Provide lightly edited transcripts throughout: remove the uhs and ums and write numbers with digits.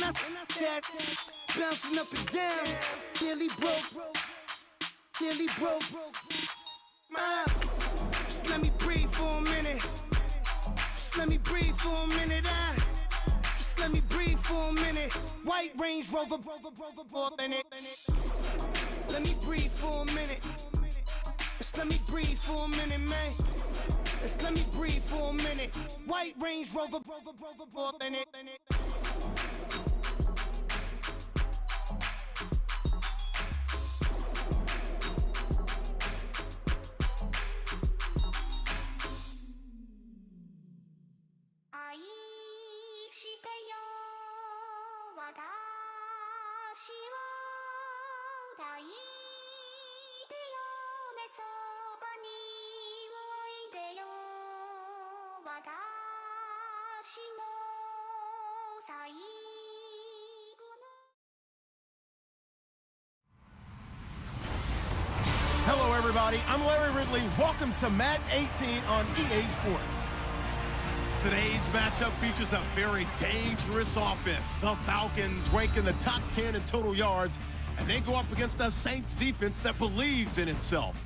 I that, bouncing up and down, nearly broke. Just let me breathe for a minute. Just let me breathe for a minute. Just let me breathe for a minute. White Range Rover, in it. Let me breathe for a minute. Just let me breathe for a minute, man. Just let me breathe for a minute. White Range Rover, in it. Hello, everybody. I'm Larry Ridley. Welcome to Madden 18 on EA Sports. Today's matchup features a very dangerous offense. The Falcons rank in the top 10 in total yards, and they go up against a Saints defense that believes in itself.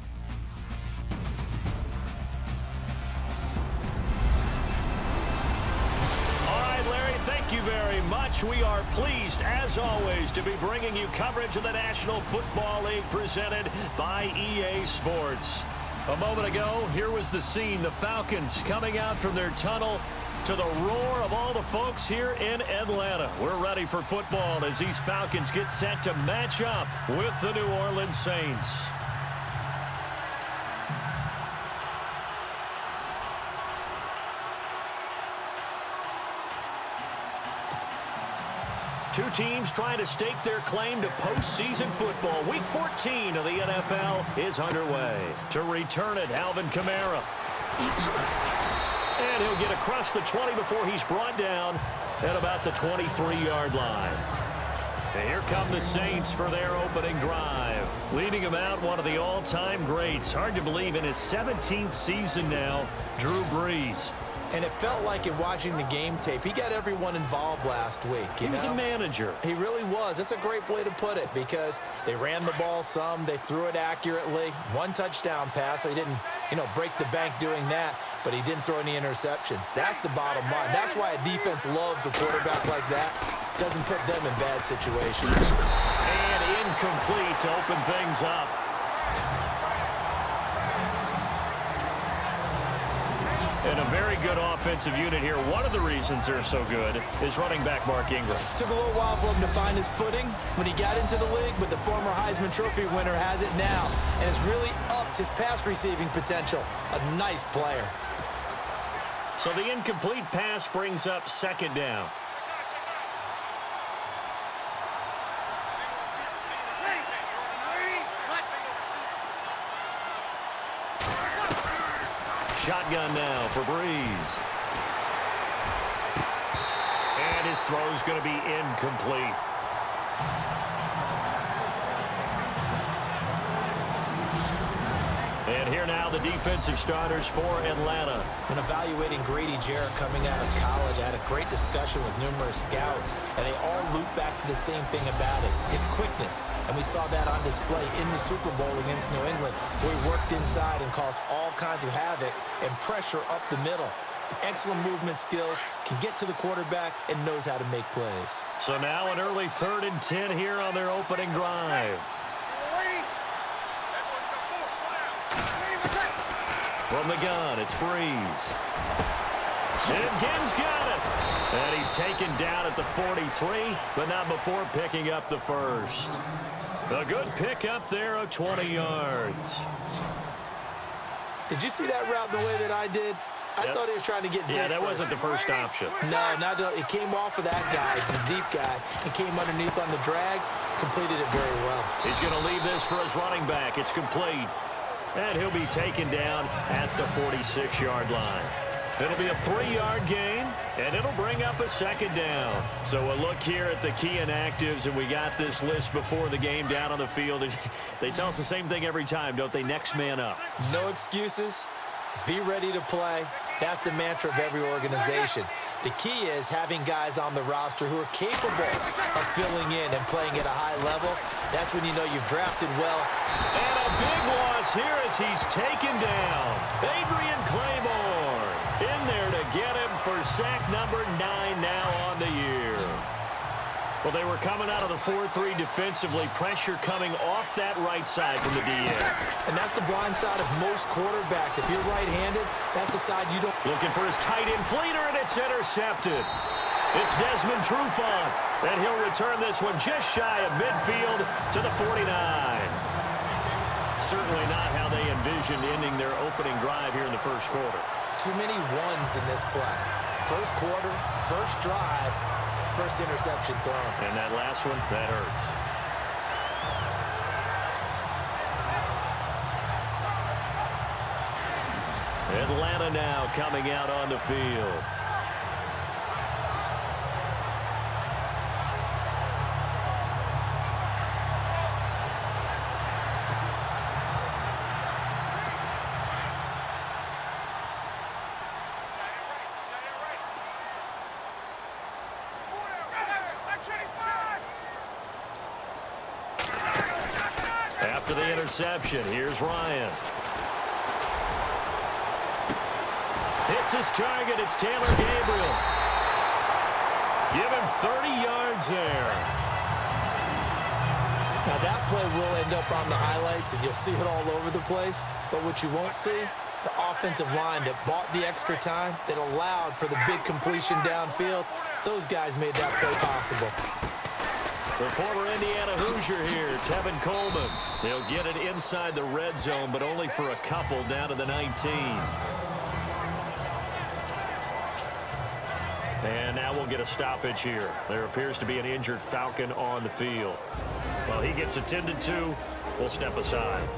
Thank you very much. We are pleased, as always, to be bringing you coverage of the National Football League presented by EA Sports. A moment ago, here was the scene. The Falcons coming out from their tunnel to the roar of all the folks here in Atlanta. We're ready for football as these Falcons get set to match up with the New Orleans Saints. Two teams trying to stake their claim to postseason football. Week 14 of the NFL is underway. To return it, Alvin Kamara. And he'll get across the 20 before he's brought down at about the 23-yard line. And here come the Saints for their opening drive. Leading him out, one of the all-time greats. Hard to believe in his 17th season now, Drew Brees. And it felt like in watching the game tape, he got everyone involved last week. He was a manager. He really was. That's a great way to put it because they ran the ball some. They threw it accurately. One touchdown pass, so he didn't, break the bank doing that, but he didn't throw any interceptions. That's the bottom line. That's why a defense loves a quarterback like that. Doesn't put them in bad situations. And incomplete to open things up. And a very good offensive unit here. One of the reasons they're so good is running back Mark Ingram. Took a little while for him to find his footing when he got into the league, but the former Heisman Trophy winner has it now. And it's really upped his pass receiving potential. A nice player. So the incomplete pass brings up second down. Shotgun now for Brees. And his throw's going to be incomplete. And here now the defensive starters for Atlanta. When evaluating Grady Jarrett coming out of college, I had a great discussion with numerous scouts, and they all loop back to the same thing about it, his quickness. And we saw that on display in the Super Bowl against New England, where he worked inside and caused all kinds of havoc and pressure up the middle. Excellent movement skills, can get to the quarterback, and knows how to make plays. So now an early 3rd and 10 here on their opening drive. From the gun, it's Brees. And Gibbs got it. And he's taken down at the 43, but not before picking up the first. A good pickup there of 20 yards. Did you see that route the way that I did? I thought he was trying to get deep. Yeah, that wasn't the first option. No, it came off of that guy, the deep guy, and came underneath on the drag, completed it very well. He's going to leave this for his running back. It's complete. And he'll be taken down at the 46-yard line. It'll be a 3-yard gain, and it'll bring up a second down. So a look here at the key inactives, and we got this list before the game down on the field. They tell us the same thing every time, don't they? Next man up. No excuses. Be ready to play. That's the mantra of every organization. The key is having guys on the roster who are capable of filling in and playing at a high level. That's when you know you've drafted well. And a big loss here as he's taken down. Adrian Claymore in there to get him for sack number 9 now on the year. Well, they were coming out of the 4-3 defensively. Pressure coming off that right side from the DN. And that's the blind side of most quarterbacks. If you're right-handed, that's the side you don't... Looking for his tight end Fleeter, and it's intercepted. It's Desmond Trufant, and he'll return this one just shy of midfield to the 49. Certainly not how they envisioned ending their opening drive here in the first quarter. Too many ones in this play. First quarter, first drive, first interception thrown. And that last one, that hurts. Atlanta now coming out on the field. After the interception, here's Ryan. Hits his target. It's Taylor Gabriel. Give him 30 yards there. Now that play will end up on the highlights, and you'll see it all over the place. But what you won't see, the offensive line that bought the extra time, that allowed for the big completion downfield, those guys made that play possible. The former Indiana Hoosier here, Tevin Coleman. He'll get it inside the red zone, but only for a couple down to the 19. And now we'll get a stoppage here. There appears to be an injured Falcon on the field. Well, he gets attended to. We'll step aside.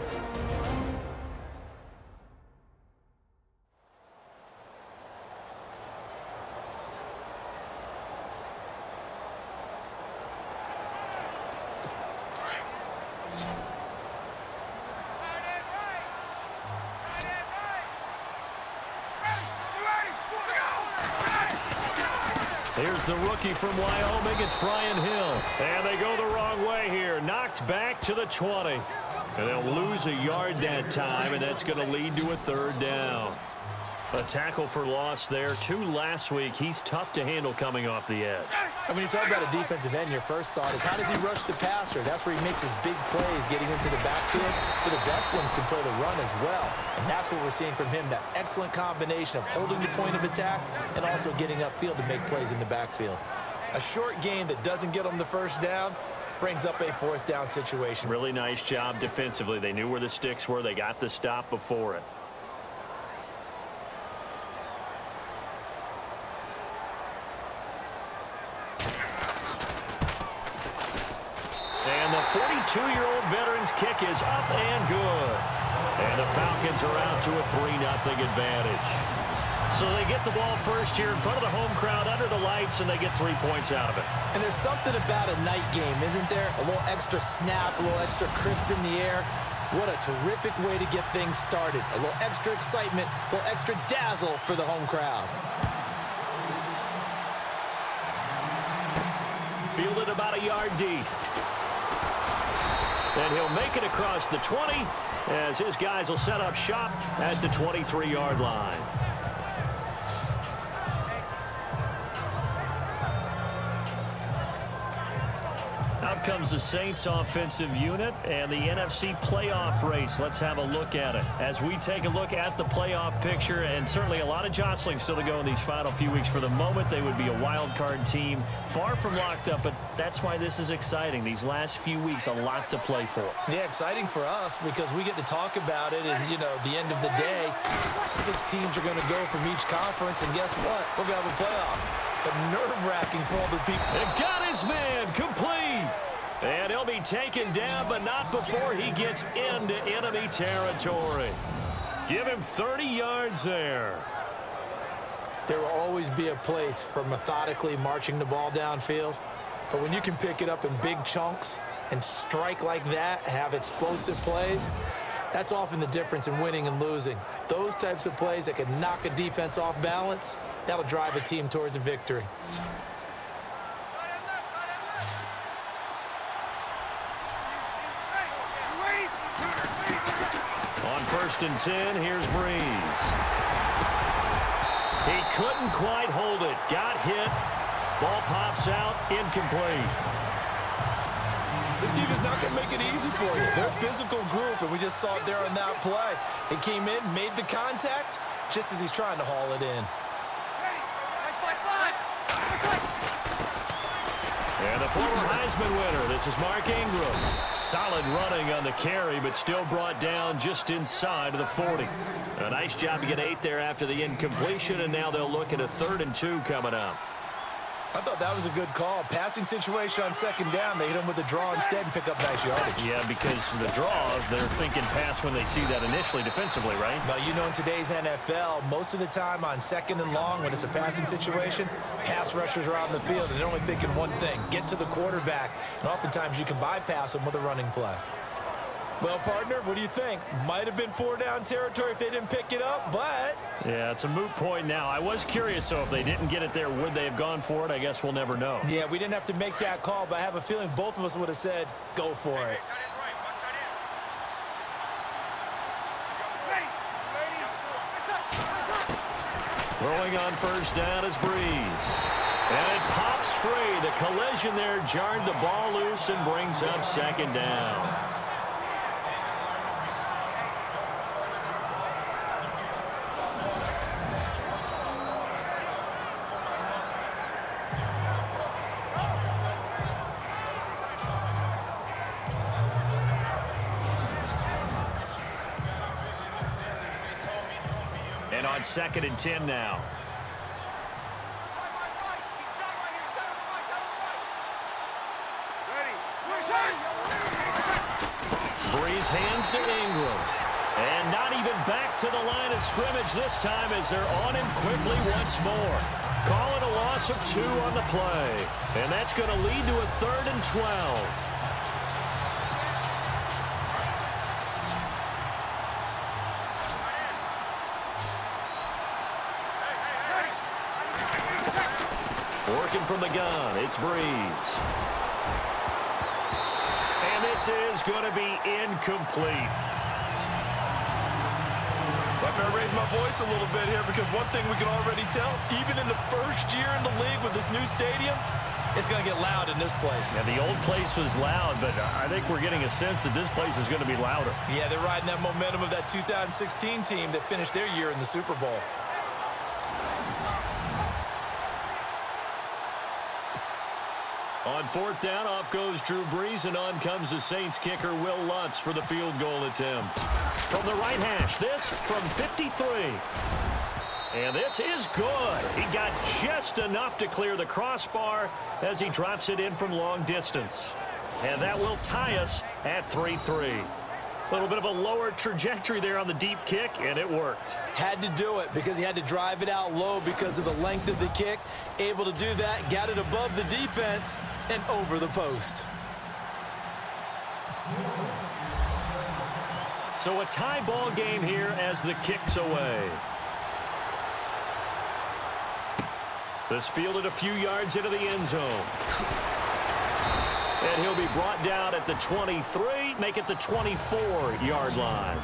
Here's the rookie from Wyoming. It's Brian Hill. And they go the wrong way here. Knocked back to the 20. And they'll lose a yard that time, and that's going to lead to a third down. A tackle for loss there. 2 last week. He's tough to handle coming off the edge. And when you talk about a defensive end, your first thought is how does he rush the passer? That's where he makes his big plays getting into the backfield. But the best ones can play the run as well. And that's what we're seeing from him, that excellent combination of holding the point of attack and also getting upfield to make plays in the backfield. A short game that doesn't get him the first down brings up a 4th down situation. Really nice job defensively. They knew where the sticks were. They got the stop before it. And the 42-year-old veteran's kick is up and good. And the Falcons are out to a 3-0 advantage. So they get the ball first here in front of the home crowd under the lights, and they get 3 points out of it. And there's something about a night game, isn't there? A little extra snap, a little extra crisp in the air. What a terrific way to get things started. A little extra excitement, a little extra dazzle for the home crowd. Fielded about a yard deep. And he'll make it across the 20 as his guys will set up shop at the 23-yard line. Out comes the Saints offensive unit and the NFC playoff race. Let's have a look at it as we take a look at the playoff picture, and certainly a lot of jostling still to go in these final few weeks. For the moment, they would be a wild card team, far from locked up, but that's why this is exciting. These last few weeks, a lot to play for. Yeah, exciting for us because we get to talk about it, and, you know, at the end of the day, 6 teams are going to go from each conference, and guess what? We're going to have a playoffs. But nerve-wracking for all the people. And got his man complete. And he'll be taken down, but not before he gets into enemy territory. Give him 30 yards there. There will always be a place for methodically marching the ball downfield. But when you can pick it up in big chunks and strike like that, have explosive plays, that's often the difference in winning and losing. Those types of plays that can knock a defense off balance, That'll drive a team towards a victory. On 1st and 10, here's Breeze. He couldn't quite hold it. Got hit. Ball pops out. Incomplete. This team is not going to make it easy for you. They're a physical group, and we just saw it there on that play. He came in, made the contact, just as he's trying to haul it in. And the former Heisman winner, this is Mark Ingram. Solid running on the carry, but still brought down just inside of the 40. A nice job to get 8 there after the incompletion, and now they'll look at a 3rd and 2 coming up. I thought that was a good call. Passing situation on 2nd down. They hit him with the draw instead and pick up nice yardage. Yeah, because the draw, they're thinking pass when they see that initially defensively, right? But you know, in today's NFL, most of the time on 2nd and long, when it's a passing situation, pass rushers are out in the field, and they're only thinking one thing, get to the quarterback. And oftentimes you can bypass them with a running play. Well, partner, what do you think? Might have been 4-down territory if they didn't pick it up, but... Yeah, it's a moot point now. I was curious, so if they didn't get it there, would they have gone for it? I guess we'll never know. Yeah, we didn't have to make that call, but I have a feeling both of us would have said, go for it. Throwing on 1st down is Breeze. And it pops free. The collision there jarred the ball loose and brings up 2nd down. And on 2nd and 10 now. Breeze hands to Ingram. And not even back to the line of scrimmage this time as they're on him quickly once more. Call it a loss of 2 on the play. And that's going to lead to a 3rd and 12. Working from the gun, it's Breeze. And this is going to be incomplete. I better raise my voice a little bit here because one thing we can already tell, even in the first year in the league with this new stadium, it's going to get loud in this place. Yeah, the old place was loud, but I think we're getting a sense that this place is going to be louder. Yeah, they're riding that momentum of that 2016 team that finished their year in the Super Bowl. On 4th down, off goes Drew Brees, and on comes the Saints kicker, Will Lutz, for the field goal attempt. From the right hash, this from 53. And this is good. He got just enough to clear the crossbar as he drops it in from long distance. And that will tie us at 3-3. A little bit of a lower trajectory there on the deep kick, and it worked. Had to do it because he had to drive it out low because of the length of the kick. Able to do that, got it above the defense and over the post. So a tie ball game here as the kick's away. This fielded a few yards into the end zone. And he'll be brought down at the 23, make it the 24-yard line.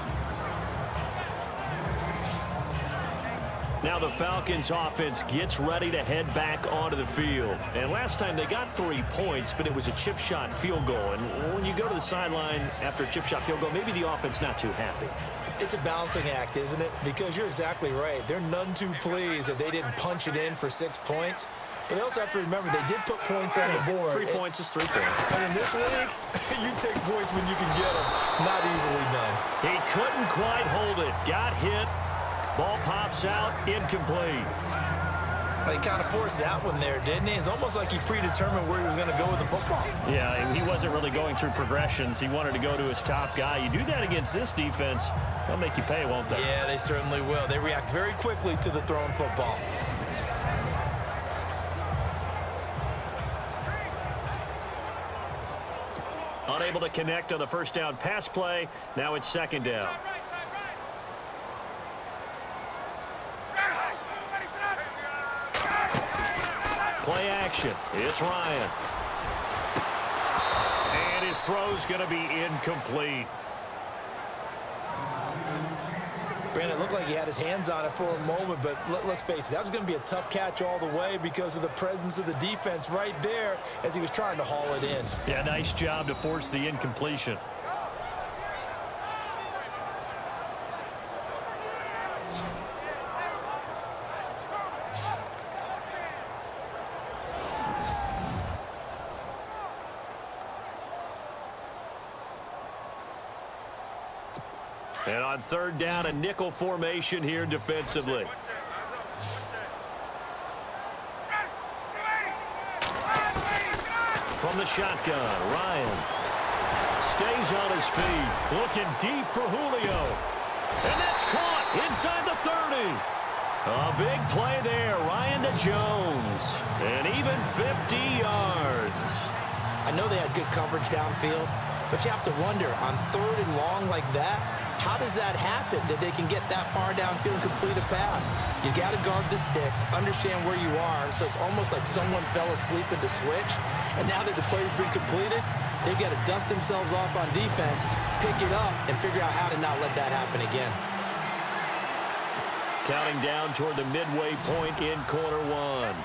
Now the Falcons offense gets ready to head back onto the field. And last time they got 3 points, but it was a chip shot field goal. And when you go to the sideline after a chip shot field goal, maybe the offense not too happy. It's a balancing act, isn't it? Because you're exactly right. They're none too pleased that they didn't punch it in for 6 points. But they also have to remember they did put points on the board. 3 points is 3 points. And in this league, you take points when you can get them. Not easily done. He couldn't quite hold it. Got hit. Ball pops out. Incomplete. But he kind of forced that one there, didn't he? It's almost like he predetermined where he was going to go with the football. Yeah, he wasn't really going through progressions. He wanted to go to his top guy. You do that against this defense, they'll make you pay, won't they? Yeah, they certainly will. They react very quickly to the thrown football. Unable to connect on the first down pass play. Now it's 2nd down. Play action. It's Ryan. And his throw's going to be incomplete. Brandon, it looked like he had his hands on it for a moment, but let's face it, that was going to be a tough catch all the way because of the presence of the defense right there as he was trying to haul it in. Yeah, nice job to force the incompletion. And on third down, a nickel formation here defensively. From the shotgun, Ryan stays on his feet, looking deep for Julio. And that's caught inside the 30. A big play there, Ryan to Jones. And even 50 yards. I know they had good coverage downfield, but you have to wonder, on third and long like that, how does that happen that they can get that far downfield and complete a pass? You got to guard the sticks, understand where you are, so it's almost like someone fell asleep at the switch, and now that the play's been completed, they've got to dust themselves off on defense, pick it up, and figure out how to not let that happen again. Counting down toward the midway point in quarter one.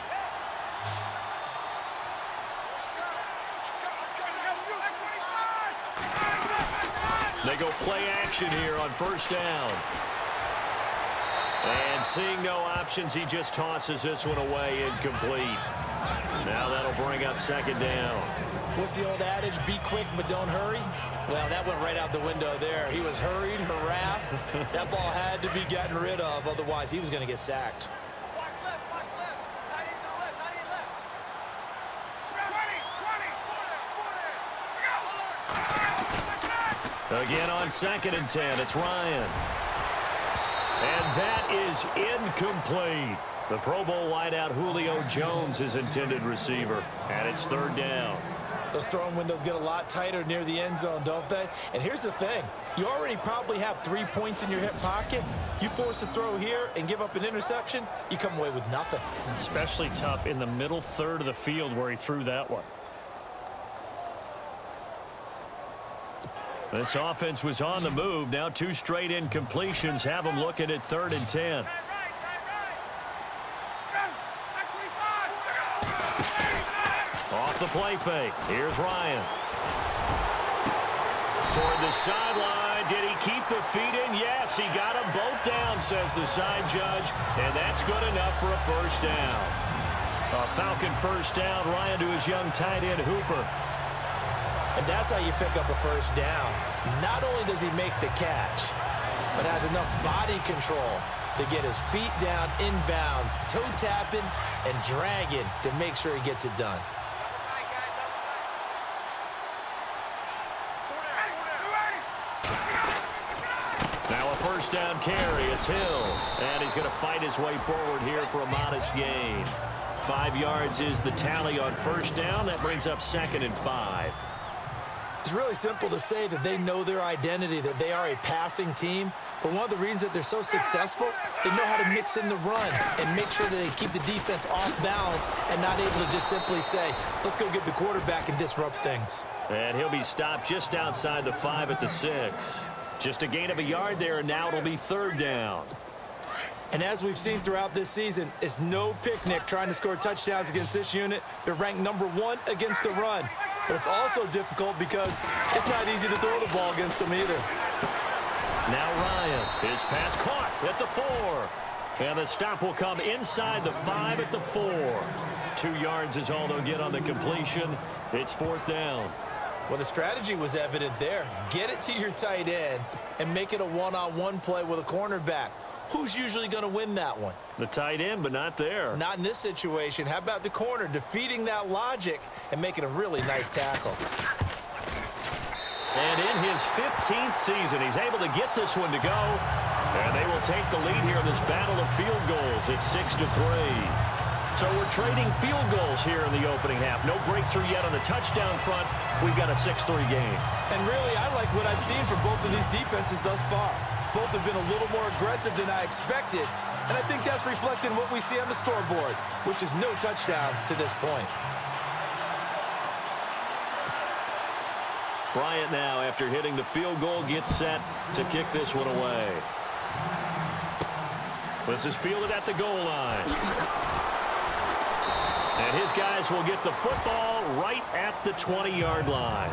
They go play action here on first down. And seeing no options, he just tosses this one away incomplete. Now that'll bring up second down. What's the old adage? Be quick, but don't hurry? Well, that went right out the window there. He was hurried, harassed. That ball had to be gotten rid of, otherwise he was going to get sacked. Again on 2nd and 10, it's Ryan. And that is incomplete. The Pro Bowl wideout Julio Jones is intended receiver. And it's third down. Those throwing windows get a lot tighter near the end zone, don't they? And here's the thing. You already probably have 3 points in your hip pocket. You force a throw here and give up an interception, you come away with nothing. Especially tough in the middle third of the field where he threw that one. This offense was on the move. Now 2 straight incompletions have them looking at 3rd and 10. Off the play fake. Here's Ryan. Toward the sideline. Did he keep the feet in? Yes, he got them both down, says the side judge. And that's good enough for a first down. A Falcon first down. Ryan to his young tight end, Hooper. And that's how you pick up a first down. Not only does he make the catch, but has enough body control to get his feet down inbounds, toe tapping and dragging to make sure he gets it done. Now a first down carry. It's Hill. And he's going to fight his way forward here for a modest gain. 5 yards is the tally on first down. That brings up 2nd and 5. It's really simple to say that they know their identity, that they are a passing team. But one of the reasons that they're so successful, they know how to mix in the run and make sure that they keep the defense off balance and not able to just simply say, let's go get the quarterback and disrupt things. And he'll be stopped just outside the 5 at the 6. Just a gain of a yard there, and now it'll be 3rd down. And as we've seen throughout this season, it's no picnic trying to score touchdowns against this unit. They're ranked number 1 against the run. But it's also difficult because it's not easy to throw the ball against them either. Now Ryan, his pass caught at the 4. And the stop will come inside the 5 at the 4. 2 yards is all they'll get on the completion. It's 4th down. Well, the strategy was evident there. Get it to your tight end and make it a one-on-one play with a cornerback. Who's usually going to win that one? The tight end, but not there. Not in this situation. How about the corner defeating that logic and making a really nice tackle? And in his 15th season, he's able to get this one to go. And they will take the lead here in this battle of field goals. It's 6-3. So we're trading field goals here in the opening half. No breakthrough yet on the touchdown front. We've got a 6-3 game. And really, I like what I've seen from both of these defenses thus far. Both have been a little more aggressive than I expected, and I think that's reflected in what we see on the scoreboard, which is no touchdowns to this point. Bryant now, after hitting the field goal, gets set to kick this one away. This is fielded at the goal line. And his guys will get the football right at the 20-yard line.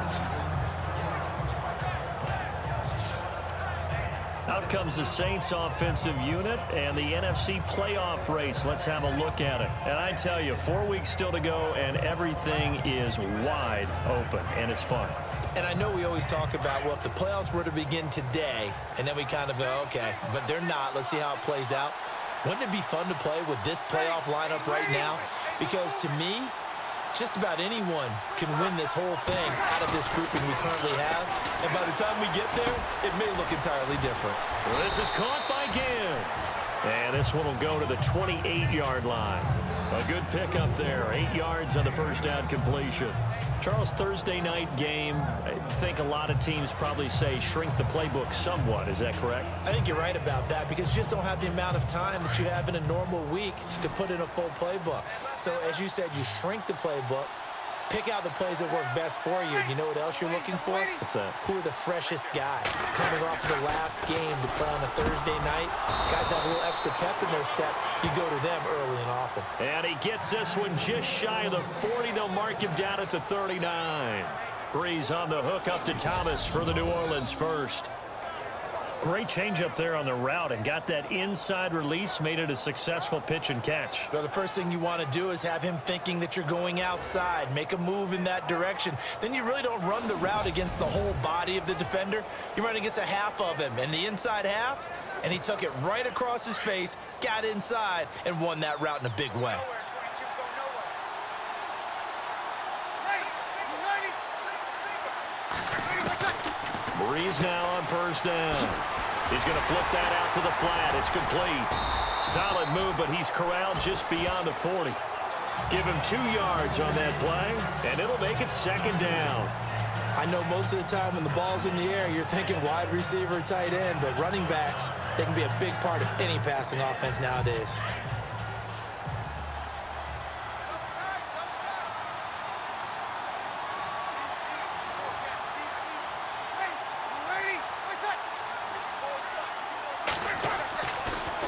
Out comes the Saints offensive unit and the NFC playoff race. Let's have a look at it. And I tell you, 4 weeks still to go, and everything is wide open, and it's fun. And I know we always talk about, well, if the playoffs were to begin today, and then we kind of go, okay, but they're not. Let's see how it plays out. Wouldn't it be fun to play with this playoff lineup right now? Because to me, just about anyone can win this whole thing out of this grouping we currently have. And by the time we get there, it may look entirely different. Well, this is caught by Gibb. And this one will go to the 28-yard line. A good pickup there. 8 yards on the first down completion. Charles, Thursday night game, I think a lot of teams probably say shrink the playbook somewhat. Is that correct? I think you're right about that because you just don't have the amount of time that you have in a normal week to put in a full playbook. So, as you said, you shrink the playbook, pick out the plays that work best for you. You know what else you're looking for? What's that? Who are the freshest guys coming off the last game to play on a Thursday night? Guys have a little extra pep in their step. You go to them early and often. And he gets this one just shy of the 40. They'll mark him down at the 39. Breeze on the hook up to Thomas for the New Orleans first. Great change up there on the route and got that inside release, made it a successful pitch and catch. Well, the first thing you want to do is have him thinking that you're going outside, make a move in that direction. Then you really don't run the route against the whole body of the defender. You run against a half of him, and the inside half, and he took it right across his face, got inside, and won that route in a big way. Breeze now on first down. He's going to flip that out to the flat. It's complete. Solid move, but he's corralled just beyond the 40. Give him 2 yards on that play, and it'll make it second down. I know most of the time when the ball's in the air, you're thinking wide receiver, tight end, but running backs, they can be a big part of any passing offense nowadays.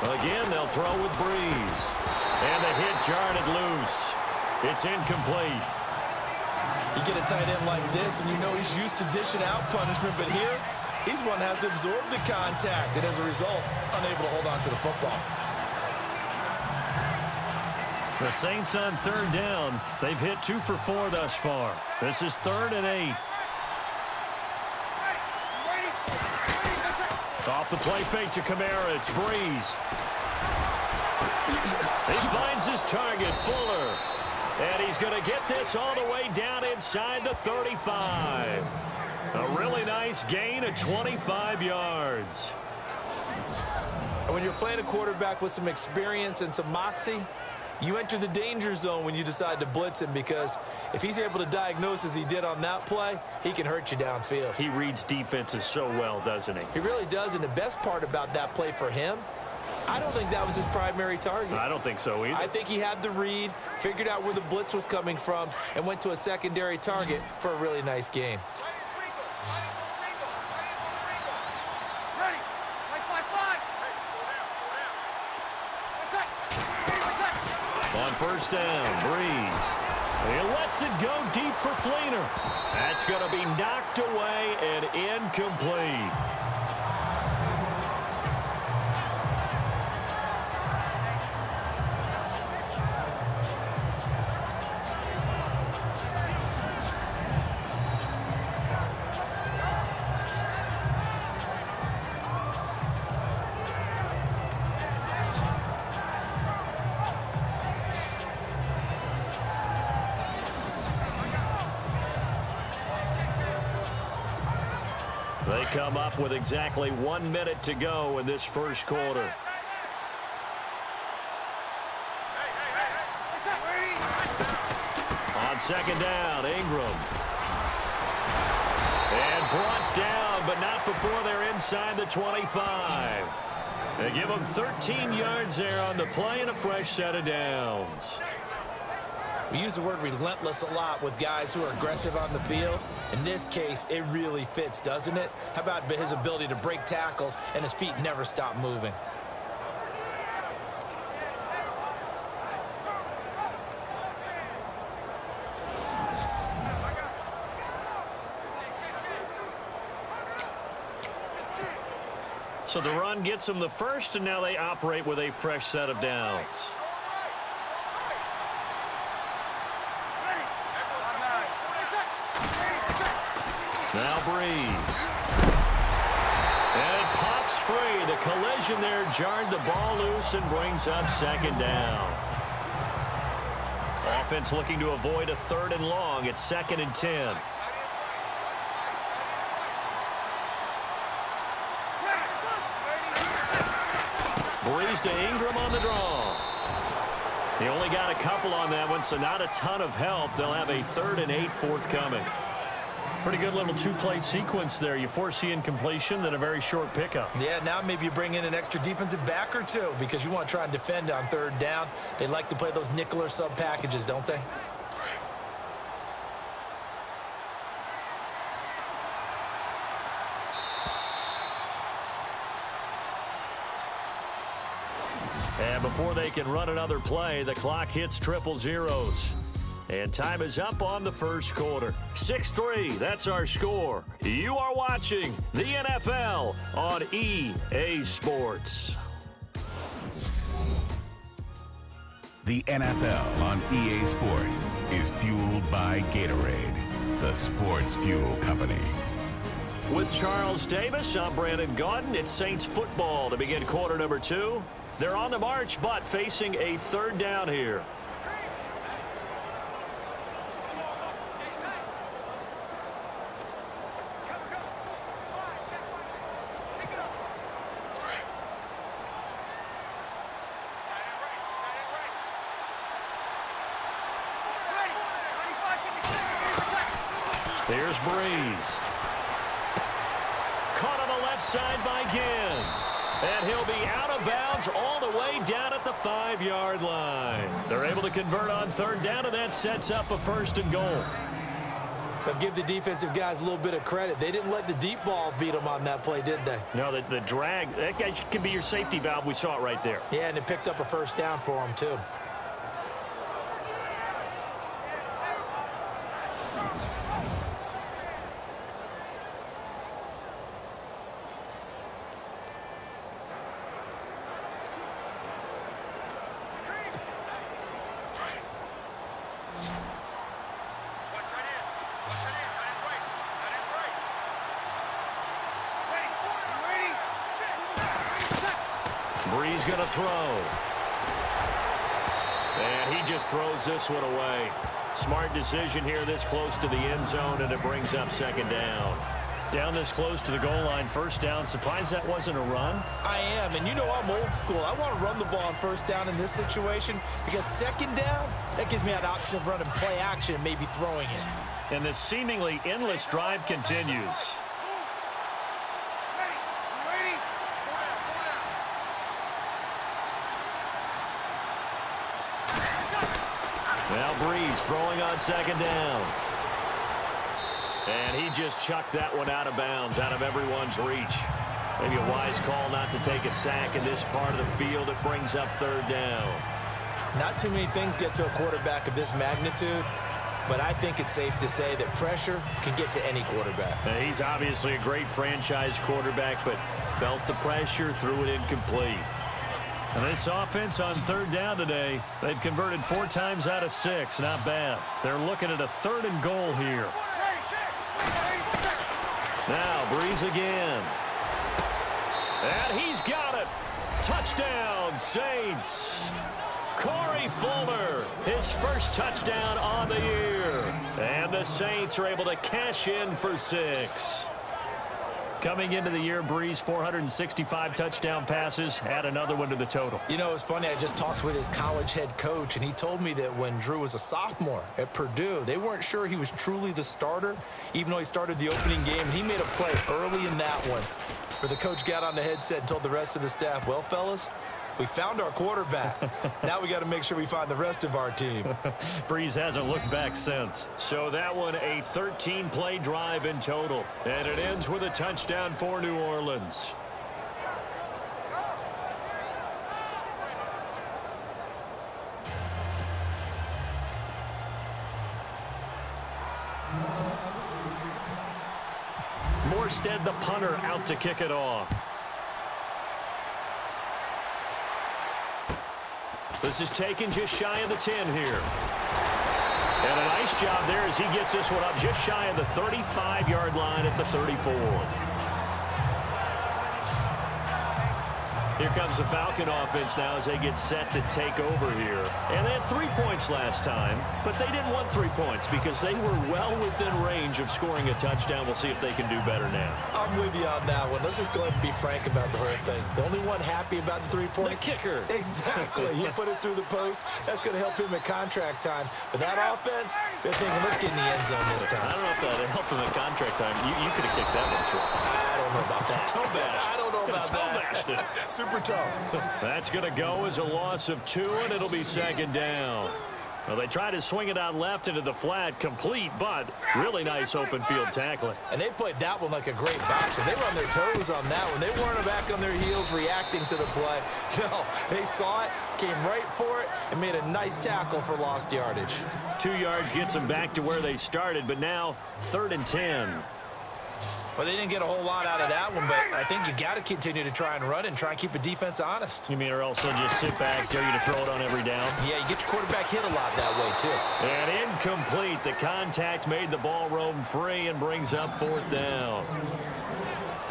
Again, they'll throw with Breeze. And the hit jarred it loose. It's incomplete. You get a tight end like this, and you know he's used to dishing out punishment, but here, he's one that has to absorb the contact, and as a result, unable to hold on to the football. The Saints on third down. They've hit 2 for 4 thus far. This is 3rd and 8. Off the play fake to Kamara. It's Breeze. He finds his target, Fuller. And he's going to get this all the way down inside the 35. A really nice gain of 25 yards. And when you're playing a quarterback with some experience and some moxie, you enter the danger zone when you decide to blitz him, because if he's able to diagnose as he did on that play, he can hurt you downfield. He reads defenses so well, doesn't he? He really does, and the best part about that play for him, I don't think that was his primary target. I don't think so either. I think he had the read, figured out where the blitz was coming from, and went to a secondary target for a really nice gain. On first down, Breeze. He lets it go deep for Fleener. That's going to be knocked away and incomplete. They come up with exactly 1 minute to go in this first quarter. On second down, Ingram. And brought down, but not before they're inside the 25. They give them 13 yards there on the play and a fresh set of downs. We use the word relentless a lot with guys who are aggressive on the field. In this case, it really fits, doesn't it? How about his ability to break tackles and his feet never stop moving? So the run gets them the first, and now they operate with a fresh set of downs. Now Breeze. And it pops free. The collision there jarred the ball loose and brings up second down. Offense looking to avoid a 3rd and long. It's 2nd and 10. Breeze to Ingram on the draw. He only got a couple on that one, so not a ton of help. They'll have a 3rd and 8 forthcoming. Pretty good little 2-play sequence there. You foresee incompletion, then a very short pickup. Yeah, now maybe you bring in an extra defensive back or two because you want to try and defend on 3rd down. They like to play those nickel or sub packages, don't they? And before they can run another play, the clock hits triple zeros. And time is up on the first quarter. 6-3, that's our score. You are watching the NFL on EA Sports. The NFL on EA Sports is fueled by Gatorade, the sports fuel company. With Charles Davis, I'm Brandon Gaudin. It's Saints football to begin quarter number 2. They're on the march, but facing a 3rd down here. Here's Breeze. Caught on the left side by Ginn. And he'll be out of bounds all the way down at the 5-yard line. They're able to convert on 3rd down, and that sets up a 1st and goal. But give the defensive guys a little bit of credit. They didn't let the deep ball beat them on that play, did they? No, the drag, that guy can be your safety valve. We saw it right there. Yeah, and it picked up a 1st down for them, too. Breeze going to throw. And he just throws this one away. Smart decision here this close to the end zone, and it brings up 2nd down. Down this close to the goal line, 1st down. Surprised that wasn't a run? I am, and you know I'm old school. I want to run the ball on 1st down in this situation because 2nd down, that gives me an option of running play action and maybe throwing it. And this seemingly endless drive continues. Now Breeze throwing on 2nd down. And he just chucked that one out of bounds, out of everyone's reach. Maybe a wise call not to take a sack in this part of the field. It brings up 3rd down. Not too many things get to a quarterback of this magnitude, but I think it's safe to say that pressure can get to any quarterback. He's obviously a great franchise quarterback, but felt the pressure, threw it incomplete. And this offense on 3rd down today, they've converted 4 times out of 6. Not bad. They're looking at a 3rd and goal here. Now Breeze again. And he's got it. Touchdown, Saints. Corey Fuller, his first touchdown on the year. And the Saints are able to cash in for 6. Coming into the year, Breeze, 465 touchdown passes, add another one to the total. You know, it's funny, I just talked with his college head coach, and he told me that when Drew was a sophomore at Purdue, they weren't sure he was truly the starter, even though he started the opening game. And he made a play early in that one where the coach got on the headset and told the rest of the staff, well, fellas, we found our quarterback. Now we got to make sure we find the rest of our team. Breeze hasn't looked back since. So that one, a 13-play drive in total. And it ends with a touchdown for New Orleans. Morstead, the punter, out to kick it off. This is taken just shy of the 10 here. And a nice job there as he gets this one up just shy of the 35-yard line at the 34. Here comes the Falcon offense now as they get set to take over here. And they had 3 points last time, but they didn't want 3 points because they were well within range of scoring a touchdown. We'll see if they can do better now. I'm with you on that one. Let's just go ahead and be frank about the whole thing. The only one happy about the 3-point? The kicker. Exactly. He put it through the post. That's going to help him at contract time. But that offense, they're thinking, let's get in the end zone this time. I don't know if that helped him at contract time. You could have kicked that one through. I don't know about that. Toe bash. I don't know about Toe-bashed it. that. Super toe. That's going to go as a loss of 2, and it'll be second down. Well, they try to swing it out left into the flat, complete, but really nice open field tackling. And they played that one like a great boxer. They were on their toes on that one. They weren't back on their heels reacting to the play. No, they saw it, came right for it, and made a nice tackle for lost yardage. 2 yards gets them back to where they started, but now 3rd and 10. Well, they didn't get a whole lot out of that one, but I think you got to continue to try and run and try and keep the defense honest. You mean or else they'll just sit back, dare you to throw it on every down? Yeah, you get your quarterback hit a lot that way, too. And incomplete. The contact made the ball roam free and brings up 4th down.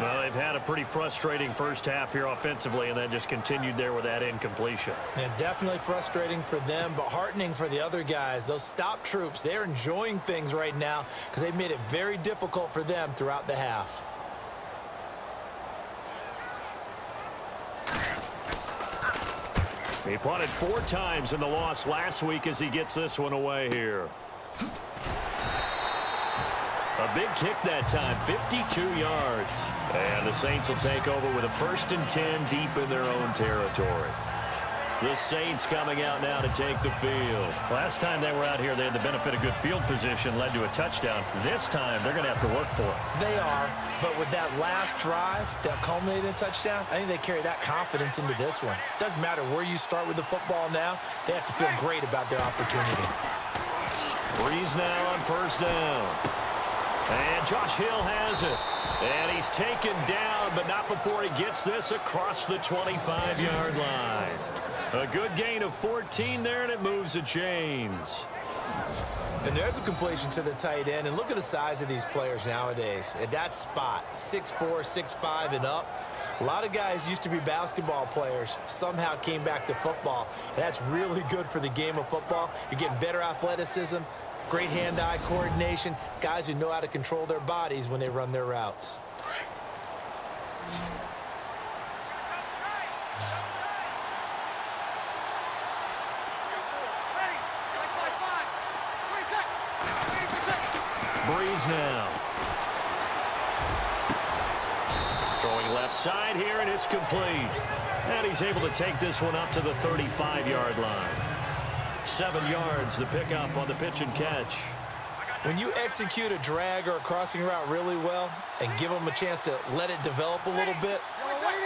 Well, they've had a pretty frustrating first half here offensively, and that just continued there with that incompletion. Yeah, definitely frustrating for them, but heartening for the other guys. Those stop troops, they're enjoying things right now because they've made it very difficult for them throughout the half. He punted 4 times in the loss last week as he gets this one away here. A big kick that time, 52 yards. And the Saints will take over with a 1st and 10 deep in their own territory. The Saints coming out now to take the field. Last time they were out here, they had the benefit of good field position, led to a touchdown. This time, they're going to have to work for it. They are, but with that last drive that culminated in a touchdown, I think they carry that confidence into this one. Doesn't matter where you start with the football now, they have to feel great about their opportunity. Breeze now on 1st down. And Josh Hill has it. And he's taken down, but not before he gets this across the 25-yard line. A good gain of 14 there, and it moves the chains. And there's a completion to the tight end. And look at the size of these players nowadays. At that spot, 6'4", 6'5", and up. A lot of guys used to be basketball players, somehow came back to football. And that's really good for the game of football. You're getting better athleticism, great hand-eye coordination, guys who know how to control their bodies when they run their routes. Breeze now. Throwing left side here, and it's complete. And he's able to take this one up to the 35-yard line. 7 yards, the pickup on the pitch and catch. When you execute a drag or a crossing route really well and give them a chance to let it develop a little bit,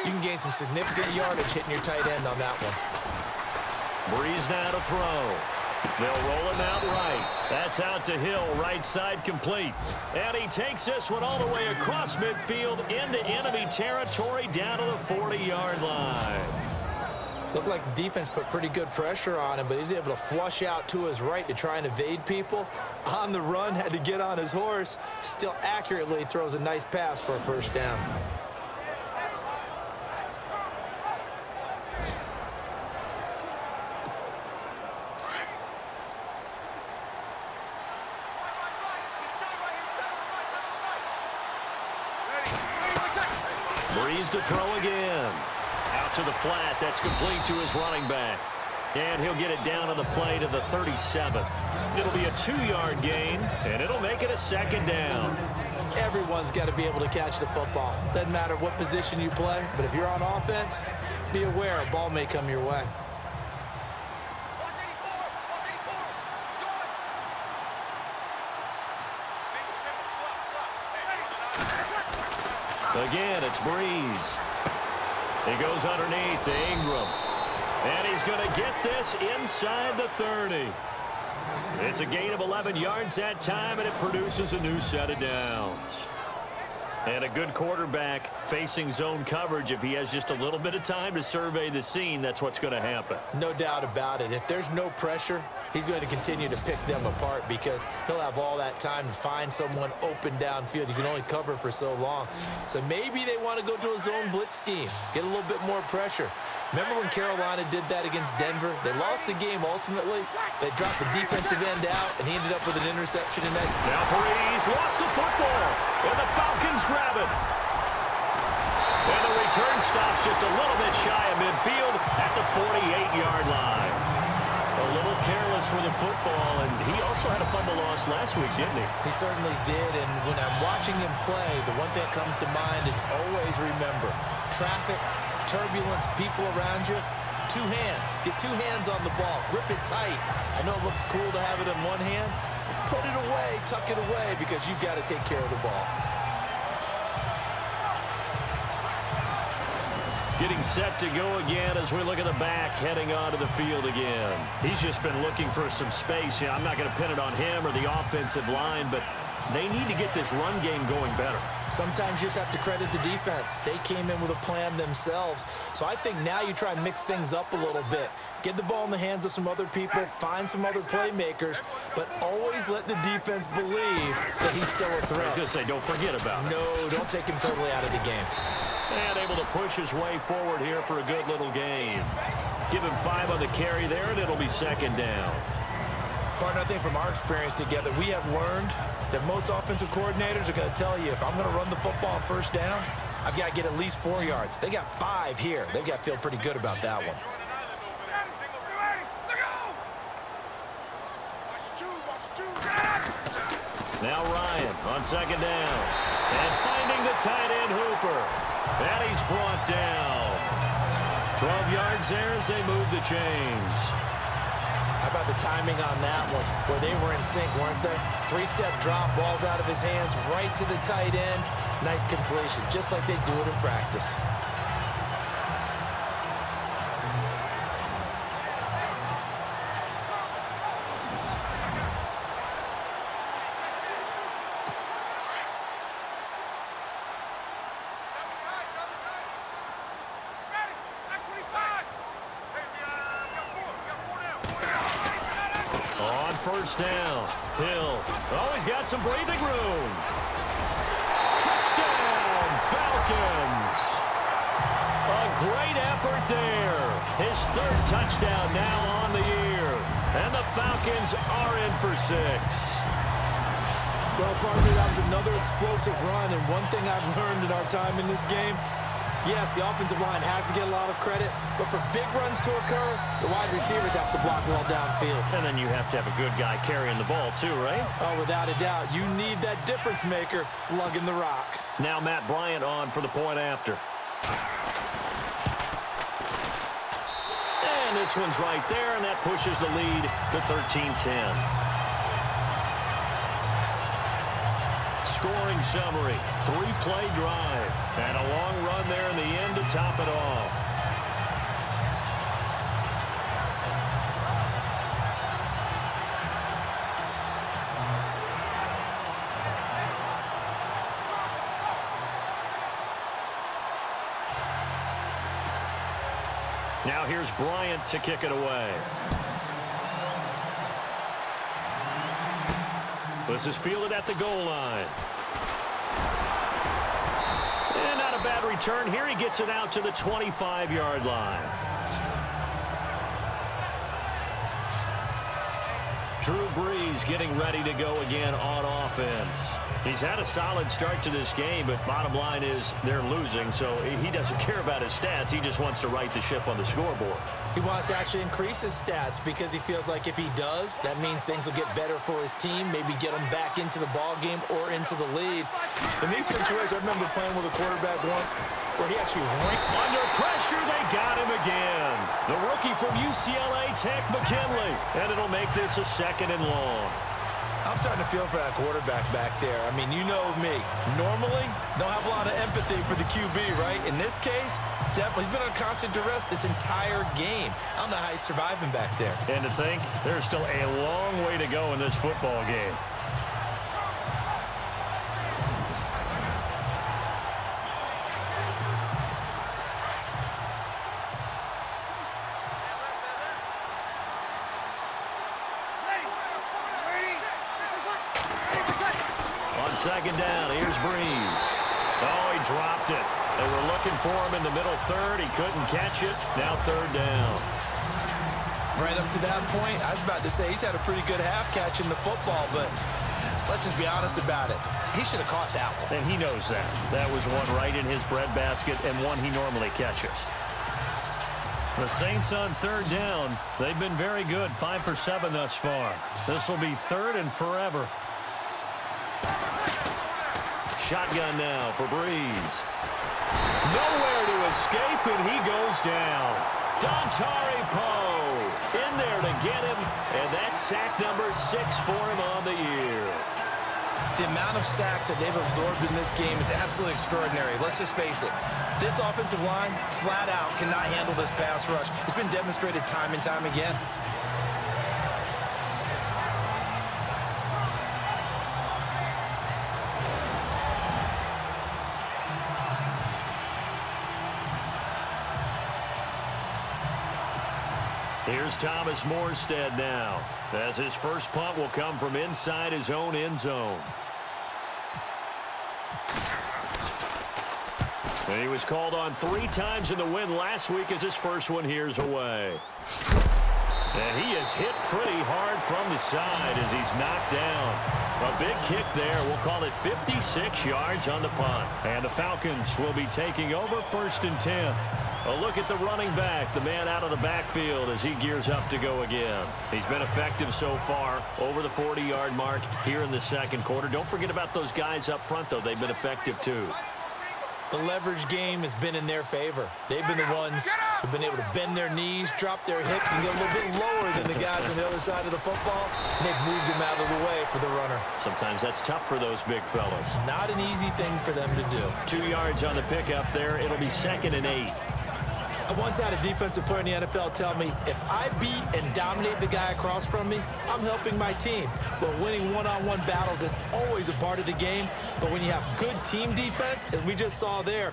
you can gain some significant yardage hitting your tight end on that one. Breeze now to throw. They'll roll him out right. That's out to Hill, right side complete. And he takes this one all the way across midfield into enemy territory down to the 40-yard line. Looked like the defense put pretty good pressure on him, but he's able to flush out to his right to try and evade people. On the run, had to get on his horse. Still accurately throws a nice pass for a 1st down. Breeze to throw again. Out to the flat. That's complete to his running back. And he'll get it down on the play to the 37. It'll be a 2-yard gain, and it'll make it a second down. Everyone's got to be able to catch the football. Doesn't matter what position you play, but if you're on offense, be aware a ball may come your way. Again, it's Breeze. He goes underneath to Ingram. And he's going to get this inside the 30. It's a gain of 11 yards that time, and it produces a new set of downs. And a good quarterback facing zone coverage, if he has just a little bit of time to survey the scene, that's what's going to happen. No doubt about it. If there's no pressure, he's going to continue to pick them apart because he'll have all that time to find someone open downfield. You can only cover for so long. So maybe they want to go to a zone blitz scheme, get a little bit more pressure. Remember when Carolina did that against Denver? They lost the game ultimately. They dropped the defensive end out, and he ended up with an interception in that. Now Breeze lost the football, and the Falcons grab it. And the return stops just a little bit shy of midfield at the 48-yard line. A little careless with the football, and he also had a fumble loss last week, didn't he? He certainly did, and when I'm watching him play, the one thing that comes to mind is always remember, traffic, turbulence, people around you, 2 hands. Get 2 hands on the ball. Grip it tight. I know it looks cool to have it in one hand. Put it away, tuck it away, because you've got to take care of the ball. Getting set to go again as we look at the back heading onto the field again. He's just been looking for some space. I'm not going to pin it on him or the offensive line, but they need to get this run game going better. Sometimes you just have to credit the defense. They came in with a plan themselves. So I think now you try and mix things up a little bit. Get the ball in the hands of some other people, find some other playmakers, but always let the defense believe that he's still a threat. I was going to say, don't forget about it. No, don't take him totally out of the game. And able to push his way forward here for a good little gain. Give him 5 on the carry there, and it'll be second down. Partner, I think from our experience together, we have learned that most offensive coordinators are going to tell you, if I'm going to run the football on first down, I've got to get at least 4 yards. They got 5 here. They've got to feel pretty good about that one. Now Ryan on second down. And finding the tight end Hooper. And he's brought down. 12 yards there as they move the chains. How about the timing on that one, where they were in sync, weren't they? 3-step drop, ball's out of his hands, right to the tight end. Nice completion, just like they do it in practice. First down. Hill. Oh, he's got some breathing room. Touchdown, Falcons. A great effort there. His 3rd touchdown now on the year. And the Falcons are in for 6. Well, partner, that was another explosive run, and one thing I've learned in our time in this game, yes, the offensive line has to get a lot of credit, but for big runs to occur, the wide receivers have to block well downfield. And then you have to have a good guy carrying the ball too, right? Oh, without a doubt. You need that difference maker lugging the rock. Now Matt Bryant on for the point after. And this one's right there, and that pushes the lead to 13-10. Scoring summary, 3-play drive, and a long run there in the end to top it off. Now here's Bryant to kick it away. This is fielded at the goal line. And not a bad return here. He gets it out to the 25-yard line. Drew Brees getting ready to go again on offense. He's had a solid start to this game, but bottom line is they're losing, so he doesn't care about his stats. He just wants to right the ship on the scoreboard. He wants to actually increase his stats because he feels like if he does, that means things will get better for his team, maybe get him back into the ball game or into the lead. In these situations, I remember playing with a quarterback once where he actually ranked. Under pressure, they got him again. The rookie from UCLA, Tech McKinley, and it'll make this a 2nd and long. I'm starting to feel for that quarterback back there. I mean, you know me. Normally, don't have a lot of empathy for the QB, right? In this case, definitely. He's been on constant duress this entire game. I don't know how he's surviving back there. And to think, there's still a long way to go in this football game. Second down, here's Brees. Oh, he dropped it. They were looking for him in the middle third. He couldn't catch it. Now 3rd down. Right up to that point, I was about to say he's had a pretty good half catching the football, but let's just be honest about it. He should have caught that one. And he knows that. That was one right in his breadbasket and one he normally catches. The Saints on 3rd down. They've been very good, 5 for 7 thus far. This will be 3rd and forever. Shotgun now for Brees. Nowhere to escape, and he goes down. Dontari Poe in there to get him, and that's sack number 6 for him on the year. The amount of sacks that they've absorbed in this game is absolutely extraordinary. Let's just face it. This offensive line, flat out, cannot handle this pass rush. It's been demonstrated time and time again. Here's Thomas Morstead now, as his first punt will come from inside his own end zone. And he was called on 3 times in the win last week as his first one here's away. And he is hit pretty hard from the side as he's knocked down. A big kick there. We'll call it 56 yards on the punt. And the Falcons will be taking over 1st and 10. A look at the running back, the man out of the backfield as he gears up to go again. He's been effective so far, over the 40-yard mark here in the 2nd quarter. Don't forget about those guys up front, though. They've been effective, too. The leverage game has been in their favor. They've been the ones who've been able to bend their knees, drop their hips, and get a little bit lower than the guys on the other side of the football. And they've moved them out of the way for the runner. Sometimes that's tough for those big fellas. Not an easy thing for them to do. 2 yards on the pickup there. It'll be 2nd and 8. I once had a defensive player in the NFL tell me, if I beat and dominate the guy across from me, I'm helping my team. But winning one-on-one battles is always a part of the game. But when you have good team defense, as we just saw there,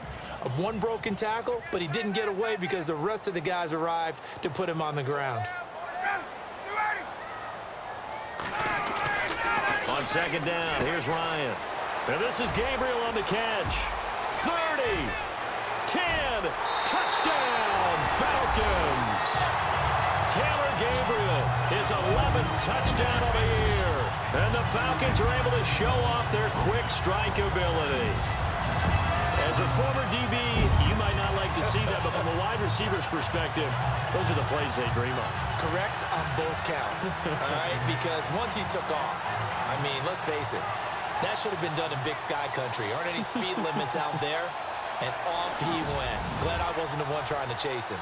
one broken tackle, but he didn't get away because the rest of the guys arrived to put him on the ground. On 2nd down, here's Ryan. And this is Gabriel on the catch. 30, 10, touchdown, Falcons. Taylor Gabriel, his 11th touchdown of the year. And the Falcons are able to show off their quick strike ability. As a former DB, you might not like to see that, but from a wide receiver's perspective, those are the plays they dream of. Correct on both counts, all right? Because once he took off, I mean, let's face it, that should have been done in Big Sky Country. Aren't any speed limits out there? And off he went. Glad I wasn't the one trying to chase him.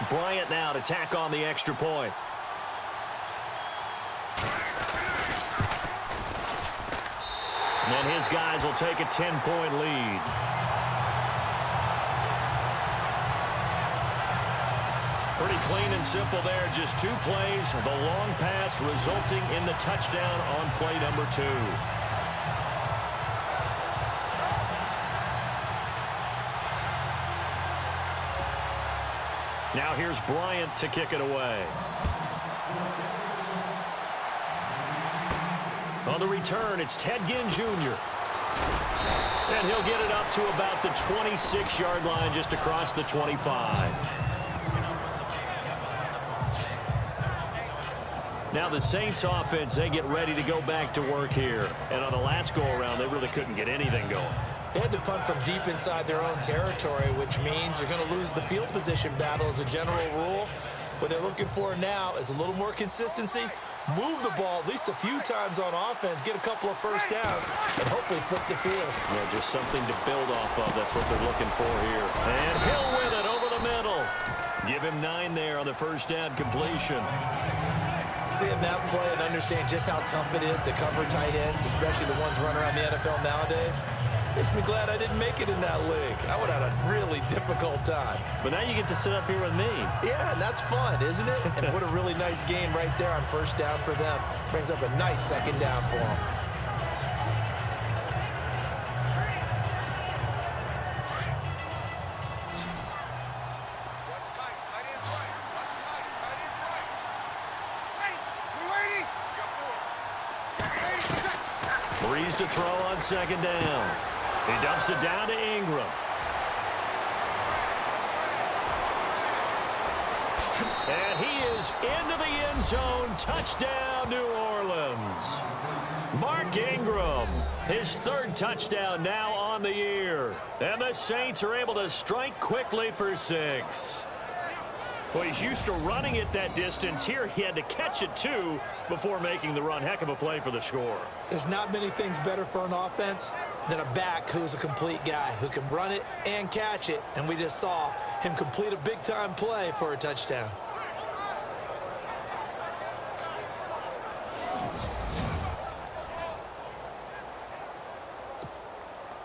Bryant now to tack on the extra point. And his guys will take a 10-point lead. Pretty clean and simple there. Just 2 plays. The long pass resulting in the touchdown on play number 2. Now here's Bryant to kick it away. On the return, it's Ted Ginn Jr. And he'll get it up to about the 26-yard line, just across the 25. Now the Saints offense, they get ready to go back to work here. And on the last go-around, they really couldn't get anything going. They had to punt from deep inside their own territory, which means they're going to lose the field position battle as a general rule. What they're looking for now is a little more consistency, move the ball at least a few times on offense, get a couple of first downs, and hopefully flip the field. Well, just something to build off of. That's what they're looking for here. And Hill with it over the middle. Give him 9 there on the first down completion. Seeing that play and understand just how tough it is to cover tight ends, especially the ones running around the NFL nowadays, makes me glad I didn't make it in that league. I would have had a really difficult time. But now you get to sit up here with me. Yeah, and that's fun, isn't it? And what a really nice game right there on first down for them. Brings up a nice second down for them. Breeze to throw on second down. He dumps it down to Ingram. And he is into the end zone. Touchdown, New Orleans. Mark Ingram, his 3rd touchdown now on the year. And the Saints are able to strike quickly for 6. Well, he's used to running it that distance. Here he had to catch it, too, before making the run. Heck of a play for the score. There's not many things better for an offense than a back who's a complete guy, who can run it and catch it. And we just saw him complete a big-time play for a touchdown.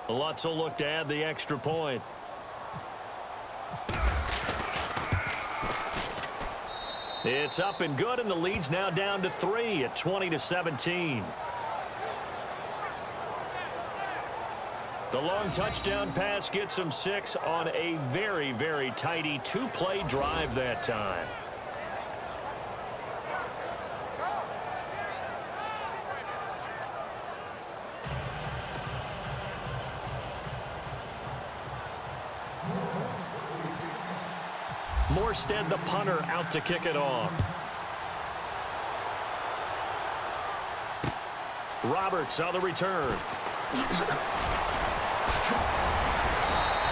Lutz will look to add the extra point. It's up and good, and the lead's now down to 3 at 20-17. The long touchdown pass gets him 6 on a very, very tidy 2-play drive that time. Morstead, the punter, out to kick it off. Roberts on the return.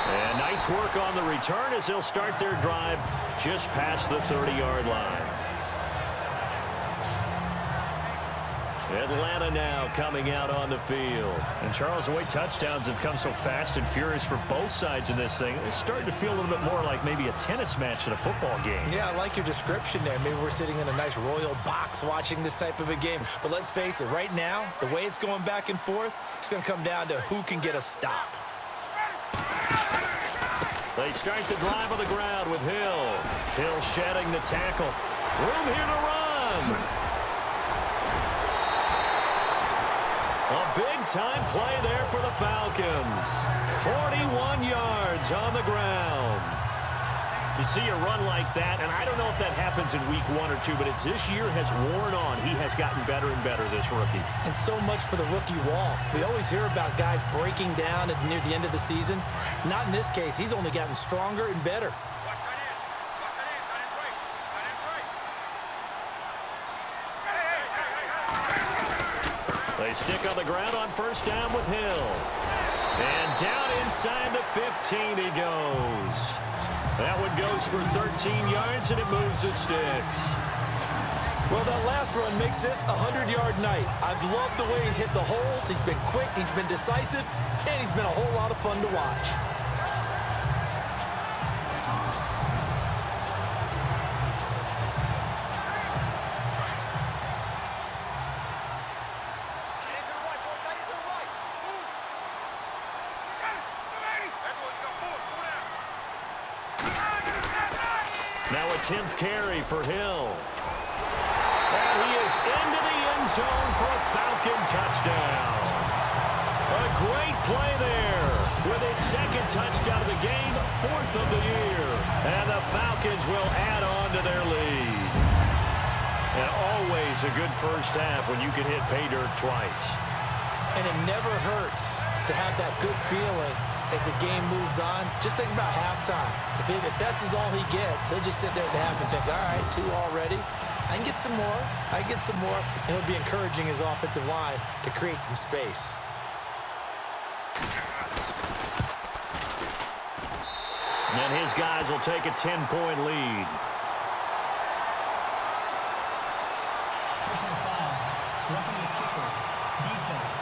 And nice work on the return as they'll start their drive just past the 30-yard line. Atlanta now coming out on the field. And Charles, the way touchdowns have come so fast and furious for both sides in this thing, it's starting to feel a little bit more like maybe a tennis match in a football game. Yeah, I like your description there. Maybe we're sitting in a nice royal box watching this type of a game. But let's face it, right now, the way it's going back and forth, it's going to come down to who can get a stop. They start the drive on the ground with Hill. Hill shedding the tackle. Room here to run. A big-time play there for the Falcons. 41 yards on the ground. You see a run like that, and I don't know if that happens in week 1 or 2, but as this year has worn on, he has gotten better and better, this rookie. And so much for the rookie wall. We always hear about guys breaking down near the end of the season. Not in this case. He's only gotten stronger and better. They stick on the ground on first down with Hill. And down inside the 15 he goes. That one goes for 13 yards, and it moves the sticks. Well, that last run makes this a 100-yard night. I've loved the way he's hit the holes. He's been quick, he's been decisive, and he's been a whole lot of fun to watch. Now a 10th carry for Hill. And he is into the end zone for a Falcon touchdown. A great play there with his 2nd touchdown of the game, 4th of the year. And the Falcons will add on to their lead. And always a good first half when you can hit pay dirt twice. And it never hurts to have that good feeling as the game moves on. Just think about halftime. If that's all he gets, he'll just sit there at the half and think, all right, 2 already. I can get some more. And it'll be encouraging his offensive line to create some space. And his guys will take a 10-point lead. Personal foul. Roughing the kicker. Defense.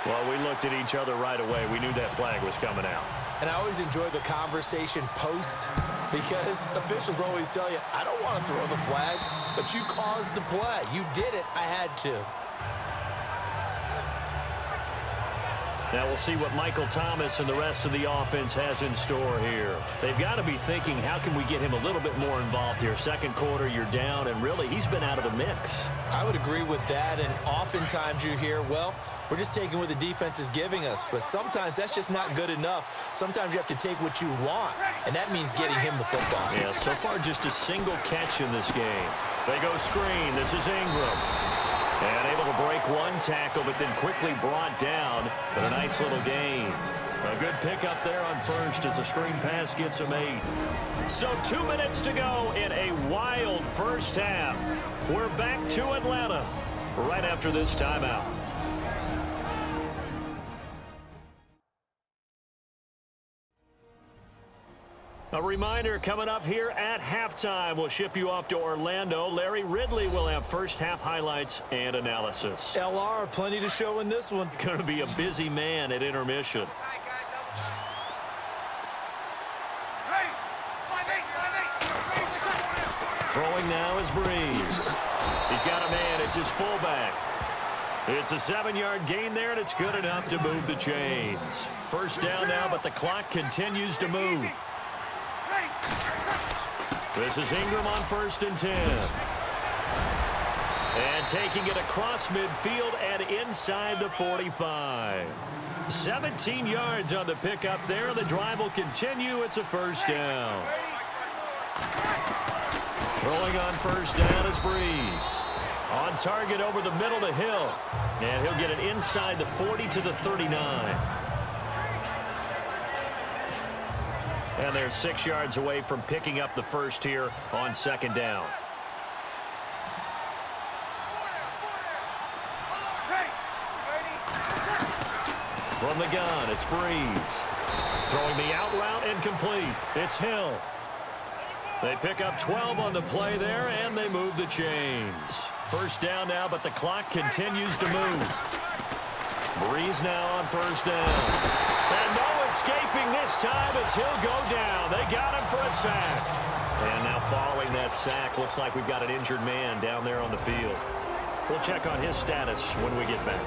Well, we looked at each other right away. We knew that flag was coming out. And I always enjoy the conversation post because officials always tell you, I don't want to throw the flag, but you caused the play. You did it. I had to. Now we'll see what Michael Thomas and the rest of the offense has in store here. They've got to be thinking, how can we get him a little bit more involved here? Second quarter, you're down, and really, he's been out of the mix. I would agree with that, and oftentimes you hear, well, we're just taking what the defense is giving us. But sometimes that's just not good enough. Sometimes you have to take what you want, and that means getting him the football. Yeah, so far just a single catch in this game. They go screen. This is Ingram. And able to break one tackle, but then quickly brought down. But a nice little gain. A good pickup there on first as a screen pass gets him 8. So 2 minutes to go in a wild first half. We're back to Atlanta right after this timeout. A reminder coming up here at halftime. We'll ship you off to Orlando. Larry Ridley will have first half highlights and analysis. LR, plenty to show in this one. Going to be a busy man at intermission. Throwing now is Breeze. He's got a man. It's his fullback. It's a 7-yard gain there, and it's good enough to move the chains. First down now, but the clock continues to move. This is Ingram on 1st and 10. And taking it across midfield and inside the 45. 17 yards on the pickup there. The drive will continue. It's a first down. Throwing on first down is Breeze. On target over the middle to Hill. And he'll get it inside the 40 to the 39. And they're 6 yards away from picking up the first here on second down. From the gun, it's Breeze. Throwing the out route incomplete. It's Hill. They pick up 12 on the play there, and they move the chains. First down now, but the clock continues to move. Breeze now on first down. And no escaping this time as he'll go down. They got him for a sack. And now following that sack, looks like we've got an injured man down there on the field. We'll check on his status when we get back.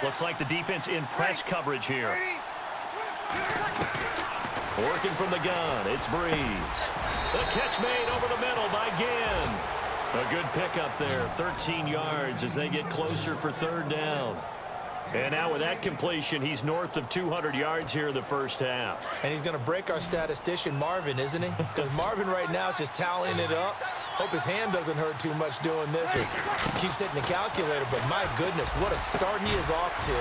Looks like the defense in press coverage here. Working from the gun, it's Breeze. The catch made over the middle by Ginn. A good pickup there, 13 yards as they get closer for third down. And now with that completion, he's north of 200 yards here in the first half. And he's going to break our statistician, Marvin, isn't he? Because Marvin right now is just tallying it up. Hope his hand doesn't hurt too much doing this or keeps hitting the calculator. But my goodness, what a start he is off to.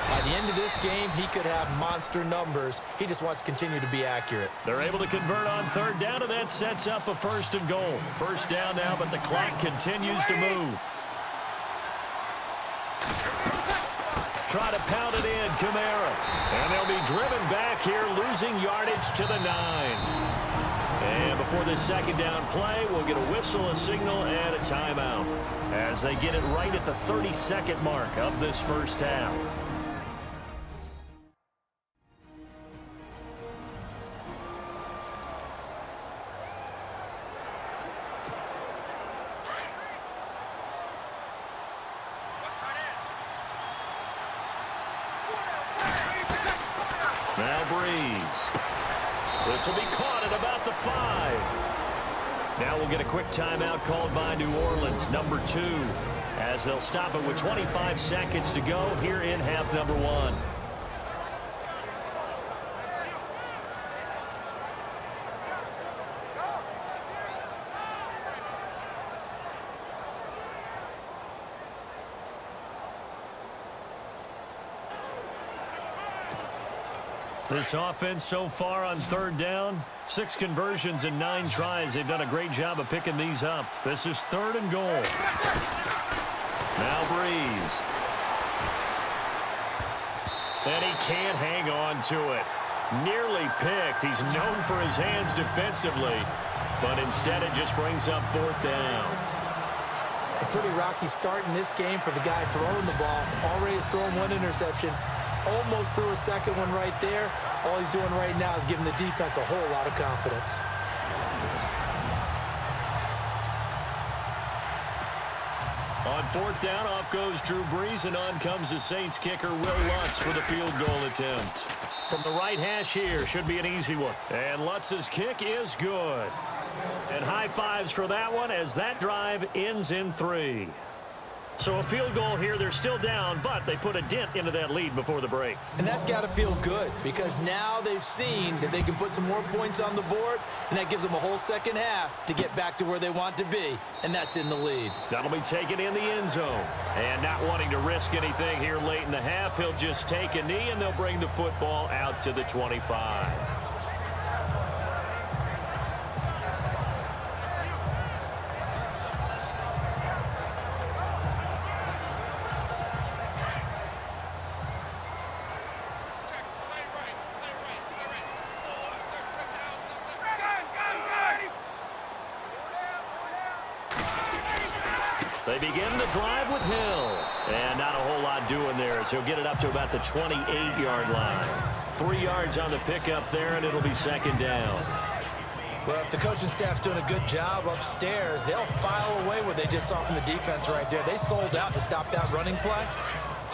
By the end of this game, he could have monster numbers. He just wants to continue to be accurate. They're able to convert on third down, and that sets up a first and goal. First down now, but the clock continues to move. Try to pound it in, Kamara. And they'll be driven back here, losing yardage to the 9. And before this second down play, we'll get a whistle, a signal, and a timeout as they get it right at the 30-second mark of this first half. Now Breeze. This will be caught at about the 5. Now we'll get a quick timeout called by New Orleans, number 2, as they'll stop it with 25 seconds to go here in half number 1. This offense so far on 3rd down, 6 conversions and 9 tries. They've done a great job of picking these up. This is 3rd and goal. Now Breeze. And he can't hang on to it. Nearly picked. He's known for his hands defensively, but instead it just brings up 4th down. A pretty rocky start in this game for the guy throwing the ball. Already has thrown 1 interception. Almost threw a 2nd one right there. All he's doing right now is giving the defense a whole lot of confidence. On 4th down, off goes Drew Brees, and on comes the Saints kicker, Will Lutz, for the field goal attempt. From the right hash here, should be an easy one. And Lutz's kick is good. And high fives for that one as that drive ends in 3. So a field goal here. They're still down, but they put a dent into that lead before the break. And that's got to feel good because now they've seen that they can put some more points on the board, and that gives them a whole second half to get back to where they want to be, and that's in the lead. That'll be taken in the end zone. And not wanting to risk anything here late in the half, he'll just take a knee, and they'll bring the football out to the 25. They begin the drive with Hill. And not a whole lot doing there as he'll get it up to about the 28-yard line. 3 yards on the pickup there, and it'll be 2nd down. Well, if the coaching staff's doing a good job upstairs, they'll file away what they just saw from the defense right there. They sold out to stop that running play.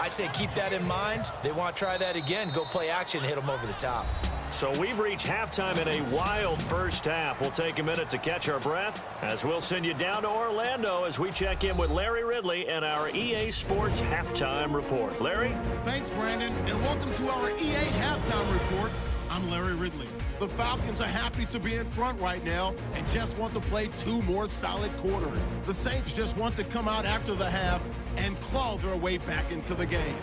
I'd say keep that in mind. They want to try that again, go play action, hit them over the top. So we've reached halftime in a wild first half. We'll take a minute to catch our breath as we'll send you down to Orlando as we check in with Larry Ridley and our EA Sports Halftime Report. Larry? Thanks, Brandon, and welcome to our EA Halftime Report. I'm Larry Ridley. The Falcons are happy to be in front right now and just want to play 2 more solid quarters. The Saints just want to come out after the half and claw their way back into the game.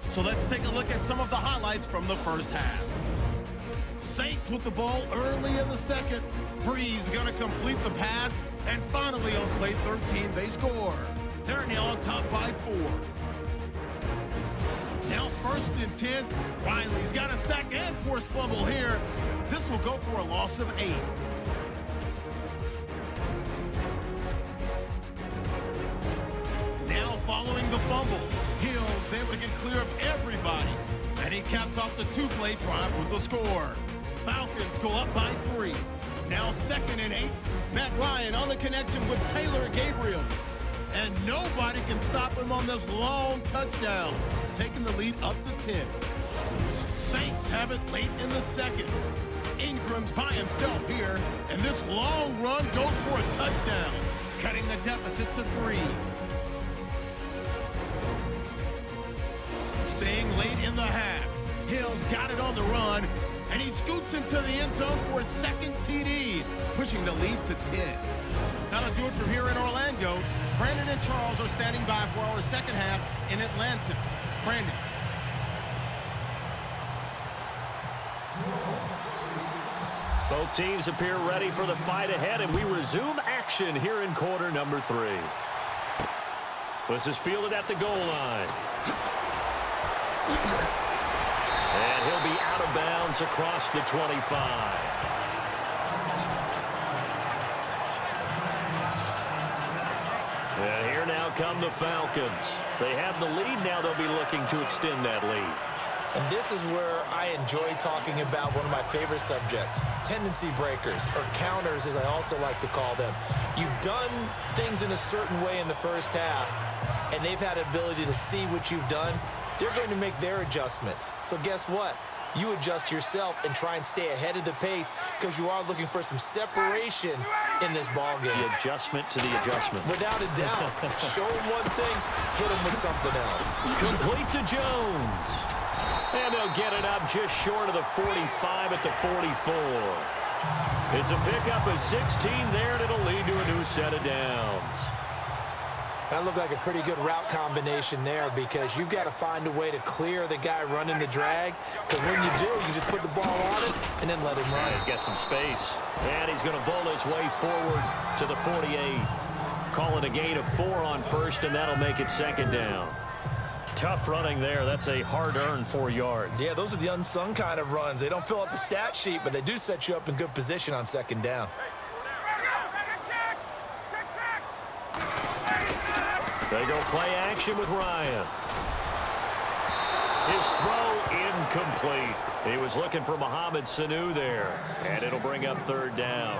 So let's take a look at some of the highlights from the first half. Saints with the ball early in the second. Breeze gonna complete the pass, and finally on play 13 they score. They're now on top by 4. Now 1st and 10. Riley's got a sack and forced fumble here. This will go for a loss of 8. Now following the fumble, Hill's able to get clear of everybody, and he caps off the 2-play drive with the score. Falcons go up by 3. Now 2nd and 8. Matt Ryan on the connection with Taylor Gabriel. And nobody can stop him on this long touchdown, taking the lead up to 10. Saints have it late in the second. Ingram's by himself here, and this long run goes for a touchdown, cutting the deficit to 3. Staying late in the half, Hill's got it on the run, and he scoots into the end zone for his 2nd TD, pushing the lead to 10. That'll do it from here in Orlando. Brandon and Charles are standing by for our second half in Atlanta. Brandon. Both teams appear ready for the fight ahead, and we resume action here in quarter number 3. This is fielded at the goal line. And he'll be out of bounds across the 25. And here now come the Falcons. They have the lead. Now they'll be looking to extend that lead. And this is where I enjoy talking about one of my favorite subjects, tendency breakers, or counters as I also like to call them. You've done things in a certain way in the first half, and they've had the ability to see what you've done. They're going to make their adjustments. So guess what? you adjust yourself and try and stay ahead of the pace because you are looking for some separation in this ball game. The adjustment to the adjustment. Without a doubt. Show him one thing, hit him with something else. Complete to Jones. And they'll get it up just short of the 45 at the 44. It's a pickup of 16 there, and it'll lead to a new set of downs. That looked like a pretty good route combination there because you've got to find a way to clear the guy running the drag. Because when you do, you just put the ball on it and then let him run. He's got some space. And he's going to bowl his way forward to the 48. Call it a gain of 4 on first, and that'll make it second down. Tough running there. That's a hard-earned 4 yards. Yeah, those are the unsung kind of runs. They don't fill out the stat sheet, but they do set you up in good position on second down. They go play action with Ryan. His throw incomplete. He was looking for Mohamed Sanu there, and it'll bring up third down.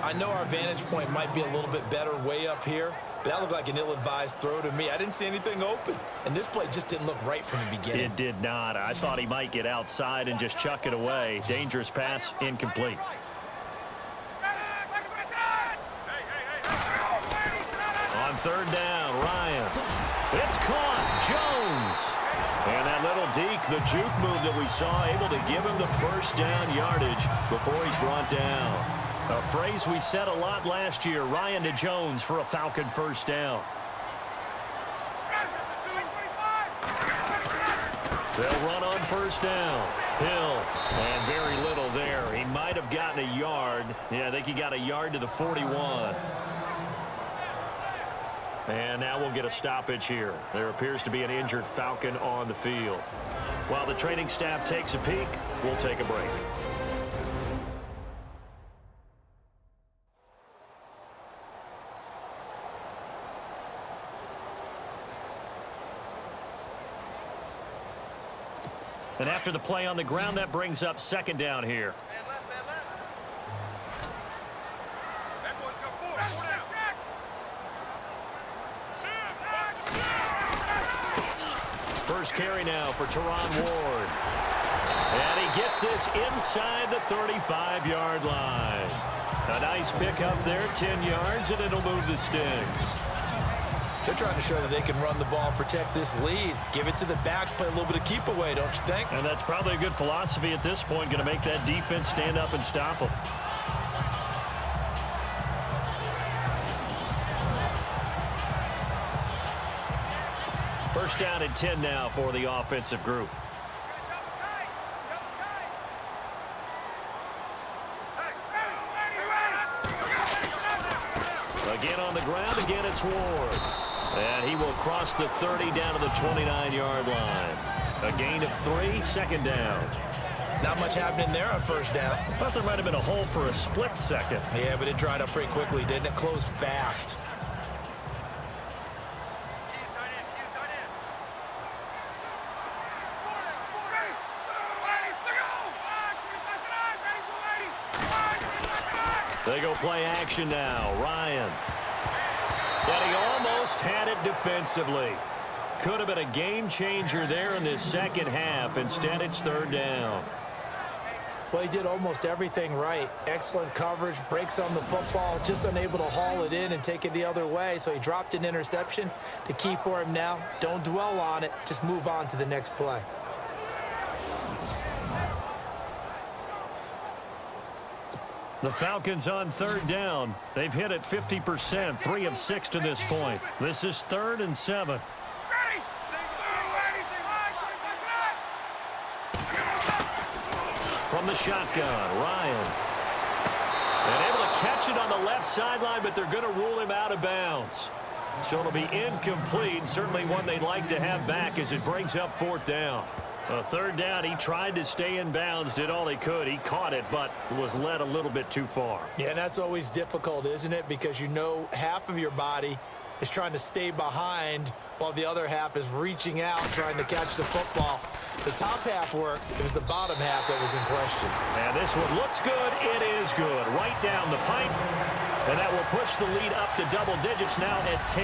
I know our vantage point might be a little bit better way up here, but that looked like an ill-advised throw to me. I didn't see anything open, and this play just didn't look right from the beginning. It did not. I thought he might get outside and just chuck it away. Dangerous pass, incomplete. On third down, Ryan. It's caught. Jones. And that little deke, the juke move that we saw, able to give him the first down yardage before he's brought down. A phrase we said a lot last year, Ryan to Jones for a Falcon first down. They'll run on first down. Hill, and very little there. He might have gotten a yard. Yeah, I think he got a yard to the 41. And now we'll get a stoppage here. There appears to be an injured Falcon on the field. While the training staff takes a peek, we'll take a break. And after the play on the ground, that brings up second down here. First carry now for Teron Ward. And he gets this inside the 35-yard line. A nice pickup there, 10 yards, and it'll move the sticks. They're trying to show that they can run the ball, protect this lead, give it to the backs, play a little bit of keep away, don't you think? And that's probably a good philosophy at this point, going to make that defense stand up and stop them. First down and 10 now for the offensive group. Again on the ground, again it's Ward. And he will cross the 30 down to the 29-yard line. A gain of 3, second down. Not much happening there on first down. I thought there might have been a hole for a split second. Yeah, but it dried up pretty quickly, didn't it? Closed fast. They go play action now. Ryan. And he almost had it defensively. Could have been a game changer there in this second half. Instead, it's third down. Well, he did almost everything right. Excellent coverage, breaks on the football, just unable to haul it in and take it the other way. So he dropped an interception. The key for him now, don't dwell on it. Just move on to the next play. The Falcons on third down. They've hit it 50%, 3 of 6 to this point. This is 3rd and 7. From the shotgun, Ryan. And able to catch it on the left sideline, but they're going to rule him out of bounds. So it'll be incomplete. Certainly one they'd like to have back as it brings up 4th down. Third down, he tried to stay in bounds, did all he could. He caught it, but was led a little bit too far. Yeah, and that's always difficult, isn't it? Because you know half of your body is trying to stay behind while the other half is reaching out, trying to catch the football. The top half worked. It was the bottom half that was in question. And this one looks good. It is good. Right down the pipe. And that will push the lead up to double digits now at 10.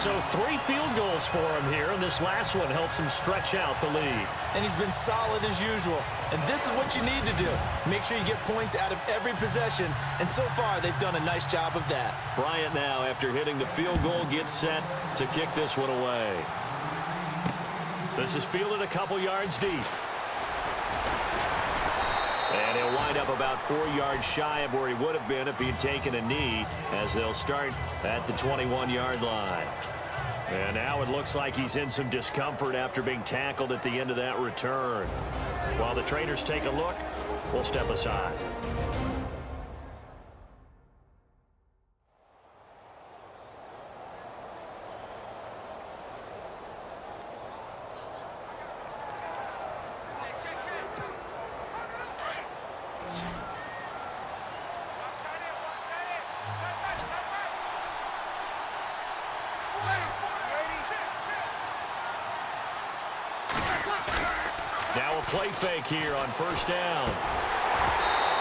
So 3 field goals for him here, and this last one helps him stretch out the lead. And he's been solid as usual. And this is what you need to do. Make sure you get points out of every possession. And so far, they've done a nice job of that. Bryant now, after hitting the field goal, gets set to kick this one away. This is fielded a couple yards deep. And he'll wind up about 4 yards shy of where he would have been if he'd taken a knee, as they'll start at the 21-yard line. And now it looks like he's in some discomfort after being tackled at the end of that return. While the trainers take a look, we'll step aside. Now a play fake here on first down.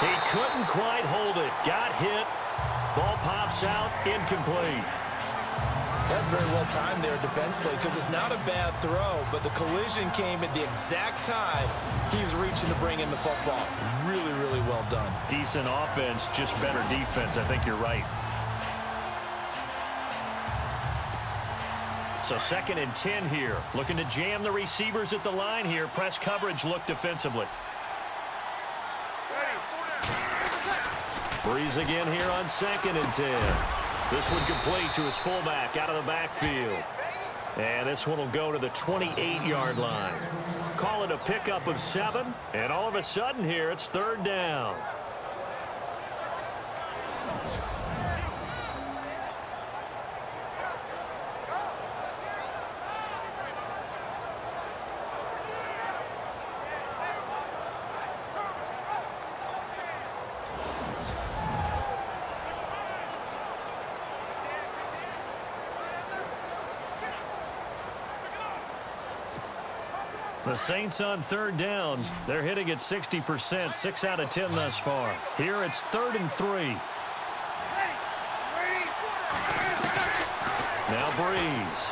He couldn't quite hold it. Got hit. Ball pops out. Incomplete. That's very well timed there defensively, because it's not a bad throw, but the collision came at the exact time he was reaching to bring in the football. Really, really well done. Decent offense, just better defense. I think you're right. So 2nd and 10 here. Looking to jam the receivers at the line here. Press coverage look defensively. Breeze again here on 2nd and 10. This one complete to his fullback out of the backfield. And this one will go to the 28-yard line. Call it a pickup of 7. And all of a sudden here, it's 3rd down. The Saints on 3rd down. They're hitting at 60%, 6 out of 10 thus far. Here it's 3rd and 3. Now Breeze.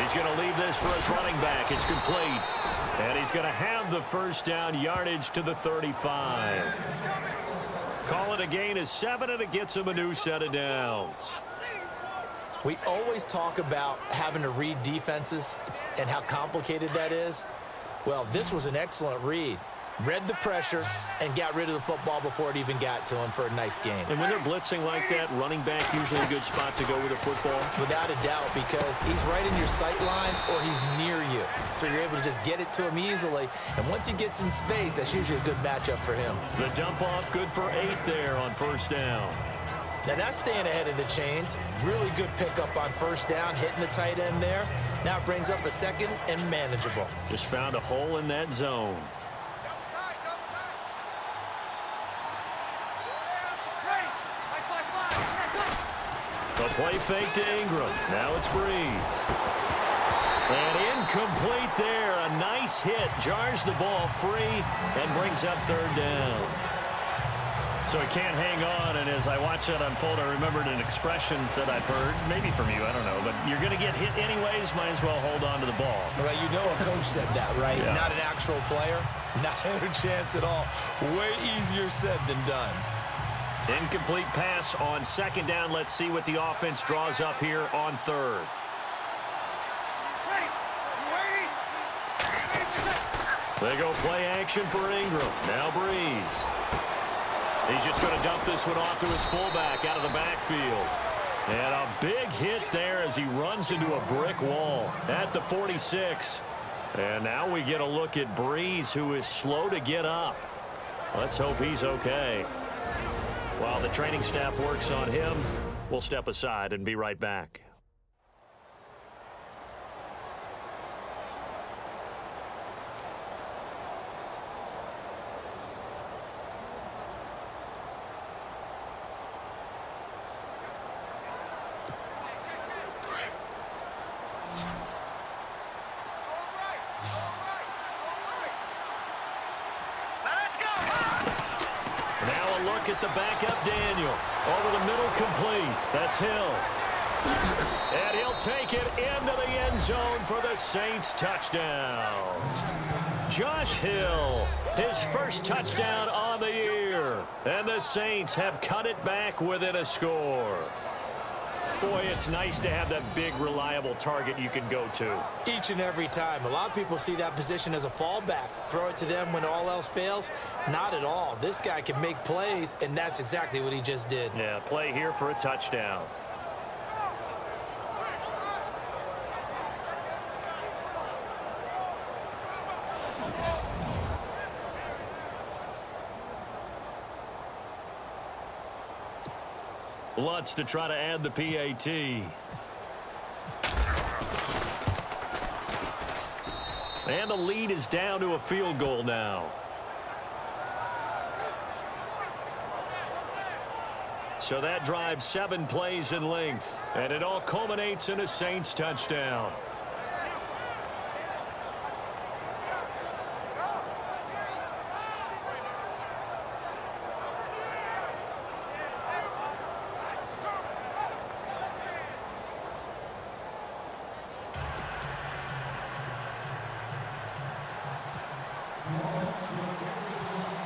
He's going to leave this for his running back. It's complete. And he's going to have the first down, yardage to the 35. Call it a gain of 7, and it gets him a new set of downs. We always talk about having to read defenses and how complicated that is. Well, this was an excellent read. Read the pressure and got rid of the football before it even got to him for a nice gain. And when they're blitzing like that, running back usually a good spot to go with the football? Without a doubt, because he's right in your sight line or he's near you. So you're able to just get it to him easily. And once he gets in space, that's usually a good matchup for him. The dump off good for 8 there on first down. Now that's staying ahead of the chains. Really good pickup on first down, hitting the tight end there. Now it brings up a 2nd and manageable. Just found a hole in that zone. The play fake to Ingram. Now it's Breeze. And incomplete there. A nice hit. Jars the ball free and brings up 3rd down. So he can't hang on, and as I watch that unfold, I remembered an expression that I've heard, maybe from you, I don't know, but you're going to get hit anyways, might as well hold on to the ball. Right, you know a coach said that, right? Yeah. Not an actual player. Not a chance at all. Way easier said than done. Incomplete pass on 2nd down. Let's see what the offense draws up here on 3rd. They go play action for Ingram. Now Breeze. He's just going to dump this one off to his fullback out of the backfield. And a big hit there as he runs into a brick wall at the 46. And now we get a look at Breeze, who is slow to get up. Let's hope he's okay. While the training staff works on him, we'll step aside and be right back. At the backup, Daniel. Over the middle, complete. That's Hill. And he'll take it into the end zone for the Saints touchdown. Josh Hill, his first touchdown on the year. And the Saints have cut it back within a score. Boy, it's nice to have that big, reliable target you can go to. Each and every time. A lot of people see that position as a fallback. Throw it to them when all else fails. Not at all. This guy can make plays, and that's exactly what he just did. Yeah, play here for a touchdown. Lutz to try to add the PAT. And the lead is down to a field goal now. So that drives 7 plays in length. And it all culminates in a Saints touchdown.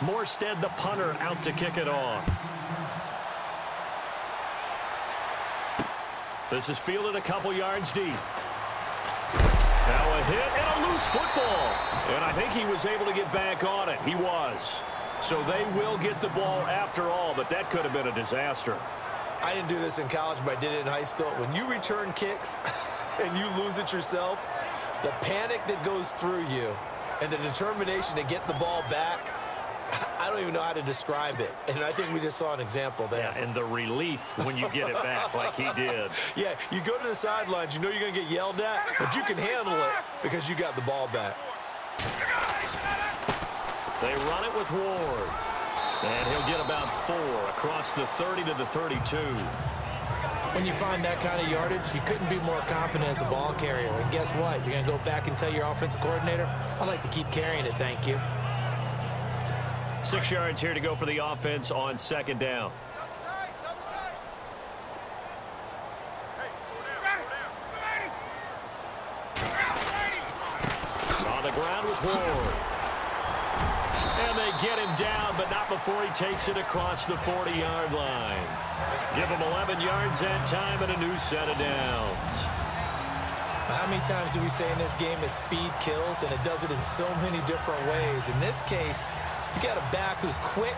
Morstead, the punter, out to kick it off. This is fielded a couple yards deep. Now a hit and a loose football. And I think he was able to get back on it. He was. So they will get the ball after all, but that could have been a disaster. I didn't do this in college, but I did it in high school. When you return kicks and you lose it yourself, the panic that goes through you and the determination to get the ball back, I don't even know how to describe it. And I think we just saw an example there. Yeah, and the relief when you get it back like he did. Yeah, you go to the sidelines, you know you're going to get yelled at, but you can handle it because you got the ball back. They run it with Ward. And he'll get about 4 across the 30 to the 32. When you find that kind of yardage, you couldn't be more confident as a ball carrier. And guess what? You're going to go back and tell your offensive coordinator, I'd like to keep carrying it, thank you. 6 yards here to go for the offense on second down. On the ground with Ward. And they get him down, but not before he takes it across the 40-yard line. Give him 11 yards that time and a new set of downs. How many times do we say in this game that speed kills, and it does it in so many different ways? In this case, you got a back who's quick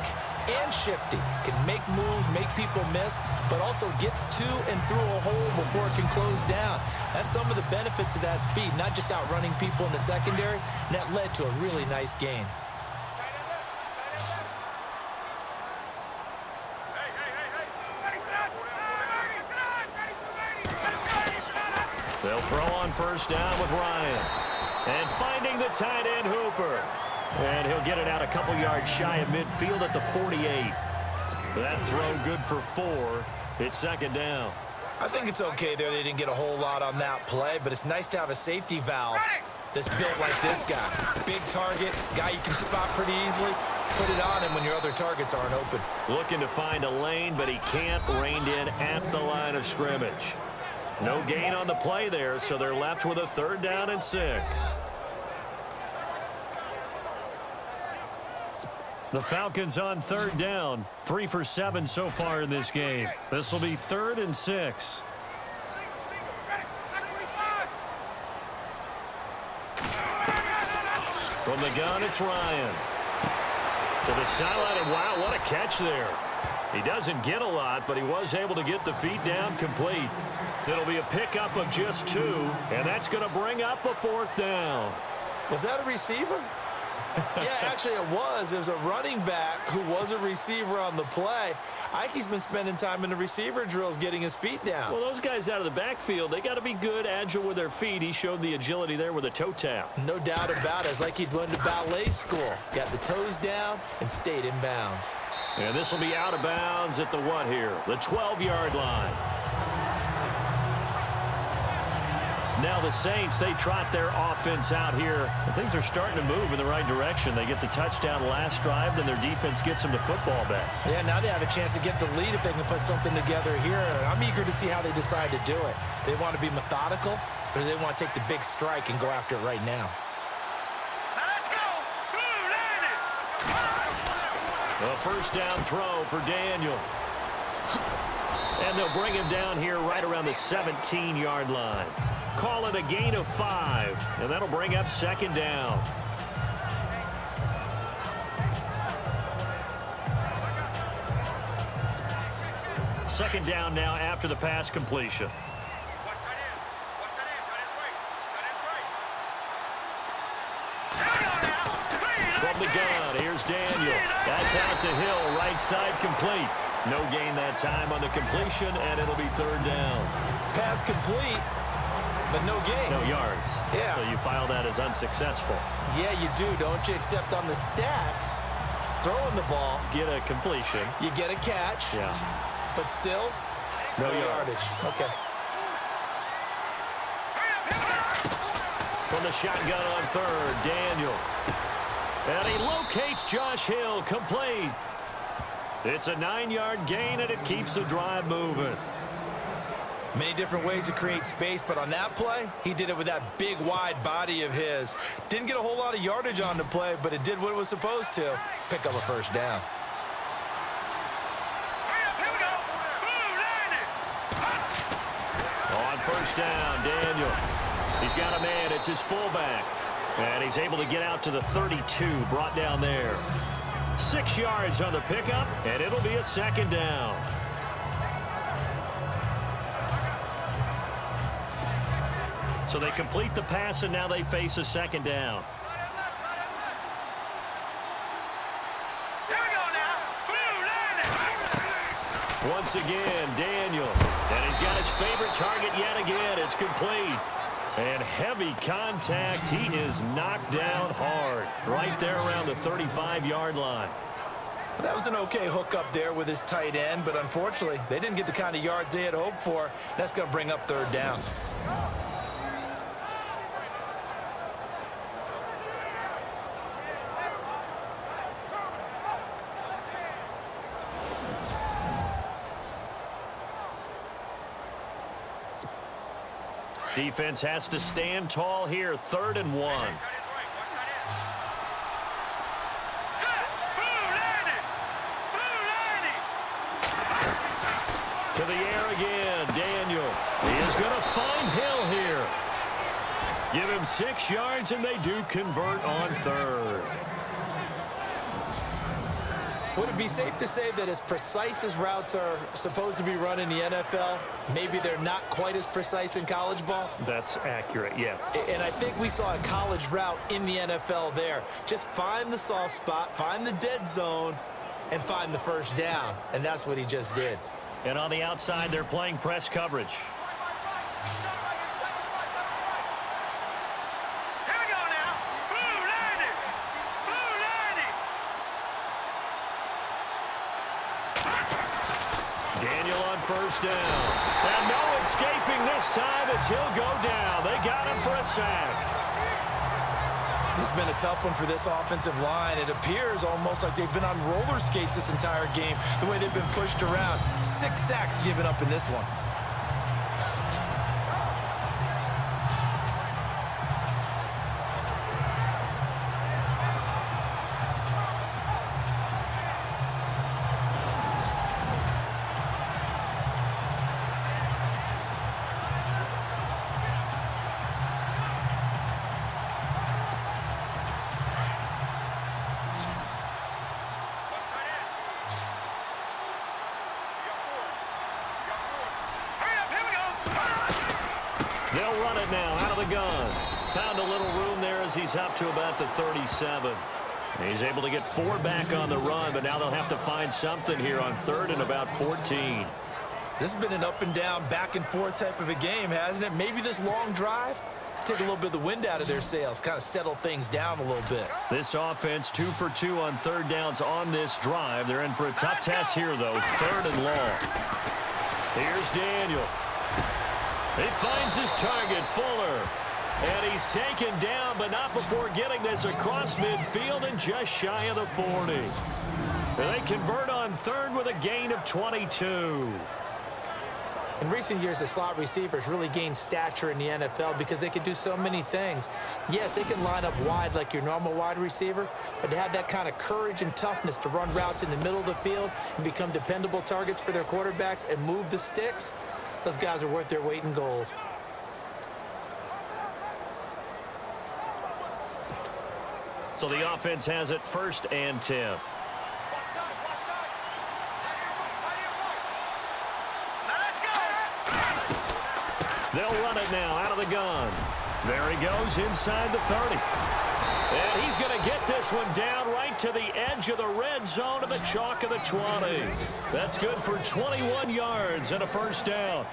and shifty, can make moves, make people miss, but also gets to and through a hole before it can close down. That's some of the benefits of that speed, not just outrunning people in the secondary, and that led to a really nice gain. They'll throw on first down with Ryan. And finding the tight end Hooper. And he'll get it out a couple yards shy of midfield at the 48. That throw good for 4. It's second down. I think it's okay there. They didn't get a whole lot on that play, but it's nice to have a safety valve that's built like this guy. Big target, guy you can spot pretty easily. Put it on him when your other targets aren't open. Looking to find a lane, but he can't. Reined in at the line of scrimmage. No gain on the play there, so they're left with a 3rd down and 6. The Falcons on 3rd down. 3 for 7 so far in this game. This will be 3rd and 6. From the gun, it's Ryan. To the sideline, and wow, what a catch there. He doesn't get a lot, but he was able to get the feet down complete. It'll be a pickup of just 2, and that's going to bring up a 4th down. Was that a receiver? Yeah, actually it was. It was a running back who was a receiver on the play. Ike's been spending time in the receiver drills getting his feet down. Well, those guys out of the backfield, they got to be good, agile with their feet. He showed the agility there with a toe tap. No doubt about it. It's like he'd went to ballet school. Got the toes down and stayed in bounds. And this will be out of bounds at the what here? The 12-yard line. now the Saints, they trot their offense out here. And things are starting to move in the right direction. They get the touchdown last drive, then their defense gets them to football back. Yeah, now they have a chance to get the lead if they can put something together here. I'm eager to see how they decide to do it. Do they want to be methodical, or do they want to take the big strike and go after it right now? A first down throw for Daniel. And they'll bring him down here right around the 17-yard line. Call it a gain of 5, and that'll bring up second down. Second down now after the pass completion. From the gun, here's Daniel. That's out to Hill, right side complete. No gain that time on the completion, and it'll be third down. Pass complete, but no gain. No yards. Yeah. So you file that as unsuccessful. Yeah, you do, don't you? Except on the stats, throwing the ball, Get a completion. you get a catch, Yeah. but still, No yardage. yards. Okay. From the shotgun on third, Daniel. And he locates Josh Hill, complete. It's a 9-yard gain, and it keeps the drive moving. Many different ways to create space, but on that play, he did it with that big, wide body of his. Didn't get a whole lot of yardage on the play, but it did what it was supposed to. Pick up a first down. On first down, Daniel. He's got a man. It's his fullback. And he's able to get out to the 32, brought down there. 6 yards on the pickup, and it'll be a second down. So they complete the pass, and now they face a second down. Once again, Daniel. And he's got his favorite target yet again. It's complete. And heavy contact. He is knocked down hard. Right there around the 35-yard line. That was an okay hook up there with his tight end, but unfortunately, they didn't get the kind of yards they had hoped for. That's going to bring up third down. Defense has to stand tall here. 3rd and 1. To the air again, Daniel. He is going to find Hill here. Give him 6 yards, and they do convert on third. Would it be safe to say that as precise as routes are supposed to be run in the NFL, maybe they're not quite as precise in college ball? That's accurate, yeah. And I think we saw a college route in the NFL there. Just find the soft spot, find the dead zone, and find the first down. And that's what he just did. And on the outside, they're playing press coverage. Daniel on first down. And no escaping this time as he'll go down. They got him for a sack. This has been a tough one for this offensive line. It appears almost like they've been on roller skates this entire game, the way they've been pushed around. 6 sacks given up in this one. They'll run it now out of the gun. Found a little room there as he's up to about the 37. He's able to get 4 back on the run, but now they'll have to find something here on 3rd and about 14. This has been an up and down, back and forth type of a game, hasn't it? Maybe this long drive, take a little bit of the wind out of their sails, kind of settle things down a little bit. This offense 2 for 2 on 3rd downs on this drive. They're in for a tough test here, though. 3rd and long. Here's Daniel. He finds his target, Fuller. And he's taken down, but not before getting this across midfield and just shy of the 40. And they convert on third with a gain of 22. In recent years, the slot receivers really gained stature in the NFL because they can do so many things. Yes, they can line up wide like your normal wide receiver, but to have that kind of courage and toughness to run routes in the middle of the field and become dependable targets for their quarterbacks and move the sticks, those guys are worth their weight in gold. So the offense has it 1st and 10. They'll run it now out of the gun. There he goes inside the 30. And he's going to get this one down right to the edge of the red zone of the chalk of the 20. That's good for 21 yards and a 1st down.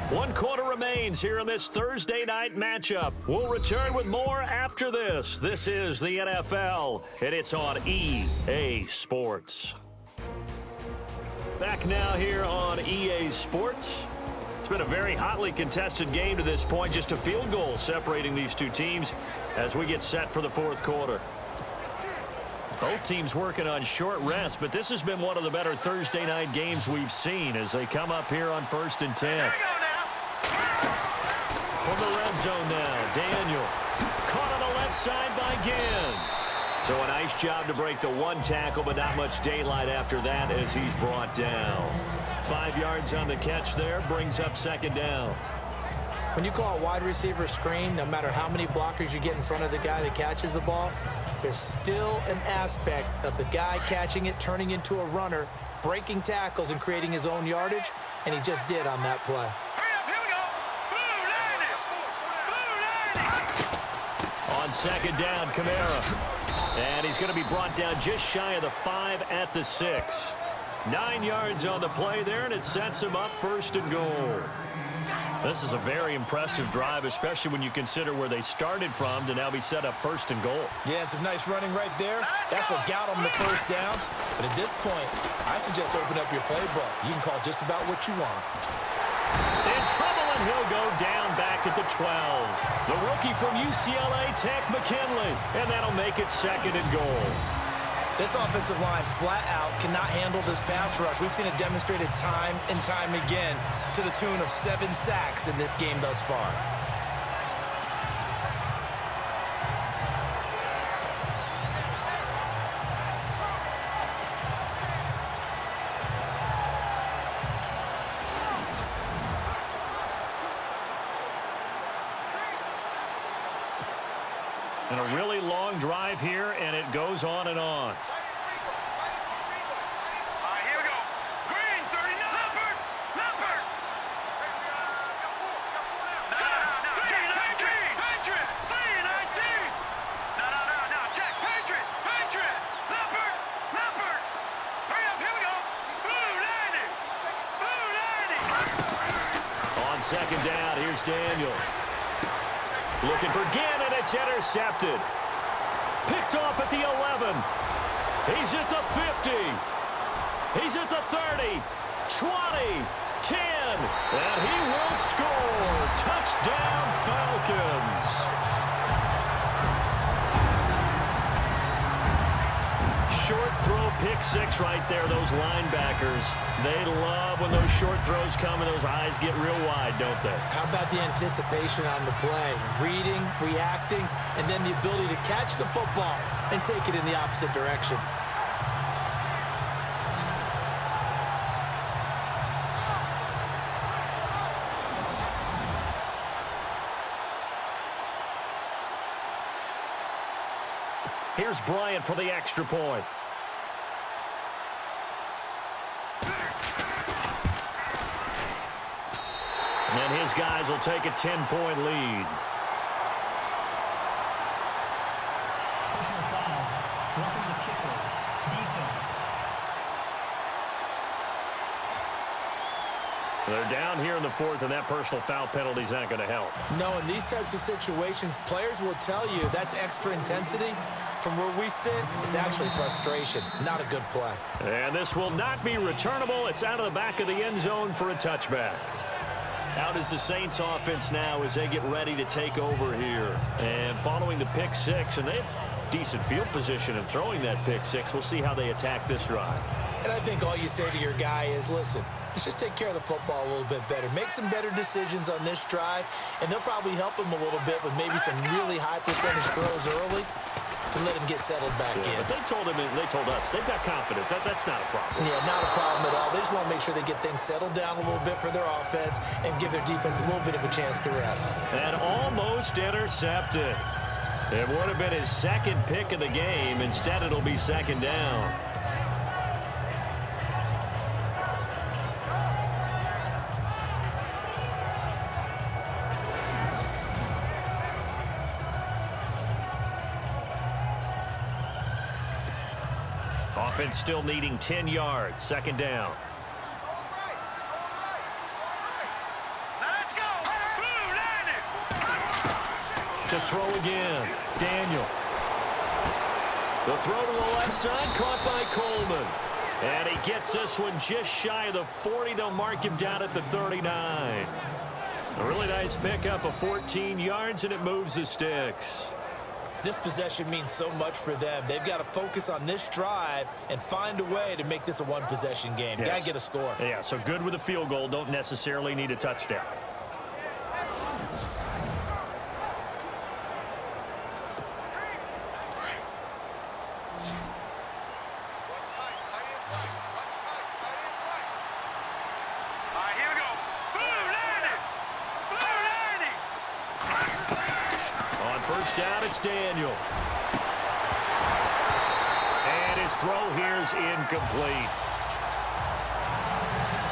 One quarter remains here in this Thursday night matchup. We'll return with more after this. This is the NFL, and it's on EA Sports. Back now here on EA Sports. It's been a very hotly contested game to this point. Just a field goal separating these two teams as we get set for the 4th quarter. Both teams working on short rest, but this has been one of the better Thursday night games we've seen as they come up here on 1st and 10. From the red zone now, Daniel. Caught on the left side by Ginn. So a nice job to break the 1 tackle, but not much daylight after that as he's brought down. 5 yards on the catch there, brings up 2nd down. When you call a wide receiver screen, no matter how many blockers you get in front of the guy that catches the ball, there's still an aspect of the guy catching it, turning into a runner, breaking tackles and creating his own yardage, and he just did on that play. On 2nd down, Kamara. And he's going to be brought down just shy of the 5 at the 6. 9 yards on the play there, and it sets him up 1st and goal. This is a very impressive drive, especially when you consider where they started from to now be set up 1st and goal. Yeah, and some nice running right there. That's what got him the 1st down. But at this point, I suggest open up your playbook. You can call just about what you want. In trouble, and he'll go down back at the 12. The rookie from UCLA, Tech McKinley, and that'll make it 2nd and goal. This offensive line flat out cannot handle this pass rush. We've seen it demonstrated time and time again to the tune of 7 sacks in this game thus far. And a really long drive here, and it goes on and on. Here we go. Green, 39. Leopard. No. Patriot. 319. No. Jack. Patriot. Leopard. Hurry up. Here we go. Blue 90. On 2nd down, here's Daniel. Looking for Ginn, and it's intercepted. Picked off at the 11. He's at the 50. He's at the 30. 20. 10. And he will score. Touchdown, Falcons. Short throw, pick 6 right there, those linebackers. They love when those short throws come and those eyes get real wide, don't they? How about the anticipation on the play? Reading, reacting, and then the ability to catch the football and take it in the opposite direction. Here's Bryant for the extra point. And his guys will take a 10-point lead. Personal foul. Roughing the kicker. Defense. They're down here in the 4th, and that personal foul penalty is not going to help. No, in these types of situations, players will tell you that's extra intensity. From where we sit, it's actually frustration, not a good play. And this will not be returnable. It's out of the back of the end zone for a touchback. Out is the Saints offense now as they get ready to take over here. And following the pick six, and they have decent field position in throwing that pick six. We'll see how they attack this drive. And I think all you say to your guy is, listen, let's just take care of the football a little bit better. Make some better decisions on this drive, and they'll probably help him a little bit with maybe some really high percentage throws early to let him get settled back in. But they told us, they've got confidence. That's not a problem. Yeah, not a problem at all. They just want to make sure they get things settled down a little bit for their offense and give their defense a little bit of a chance to rest. And almost intercepted. It would have been his second pick of the game. Instead, it'll be second down. Offense still needing 10 yards. Second down. Let's go. Blue line it. To throw again. Daniel. The throw to the left side, caught by Coleman. And he gets this one just shy of the 40. They'll mark him down at the 39. A really nice pickup of 14 yards, and it moves the sticks. This possession means so much for them. They've got to focus on this drive and find a way to make this a one-possession game. Yes. Got to get a score. Yeah, so good with a field goal. Don't necessarily need a touchdown. All right, here we go. Blue line it. Blue line it. On first down, it's Daniel. And his throw here is incomplete.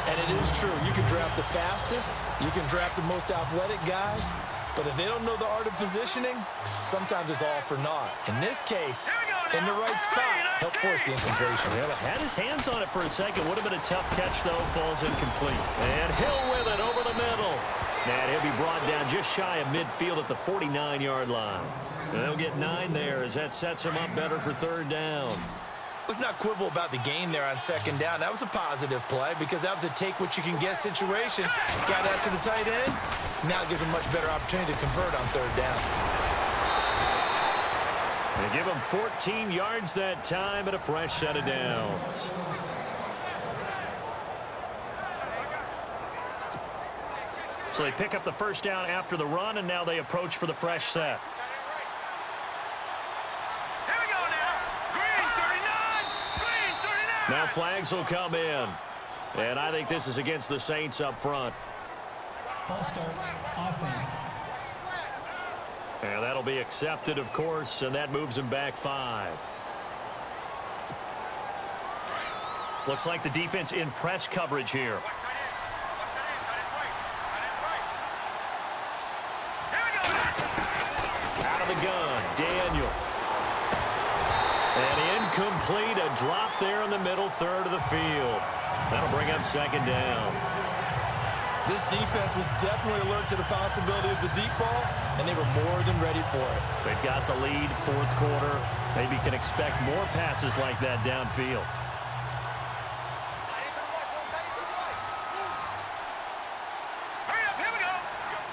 And it is true. You can draft the fastest. You can draft the most athletic guys. But if they don't know the art of positioning, sometimes it's all for naught. In this case, in the right spot, help force the incompletion. Yeah, but had his hands on it for a second. Would have been a tough catch, though. Falls incomplete. And Hill with it over the middle. And he'll be brought down just shy of midfield at the 49-yard line. And they'll get 9 there as that sets them up better for third down. Let's not quibble about the gain there on second down. That was a positive play because that was a take-what-you-can-get situation. Got out to the tight end. Now it gives them much better opportunity to convert on third down. They give him 14 yards that time and a fresh set of downs. So they pick up the first down after the run, and now they approach for the fresh set. Here we go now. Green 39. Green 39. Now flags will come in. And I think this is against the Saints up front. False start, offense. And that'll be accepted, of course, and that moves him back 5. Looks like the defense in press coverage here. Out of the gun, Daniel. And incomplete, a drop there in the middle third of the field. That'll bring up second down. This defense was definitely alert to the possibility of the deep ball, and they were more than ready for it. They've got the lead, fourth quarter. Maybe can expect more passes like that downfield. Hurry up, here we go.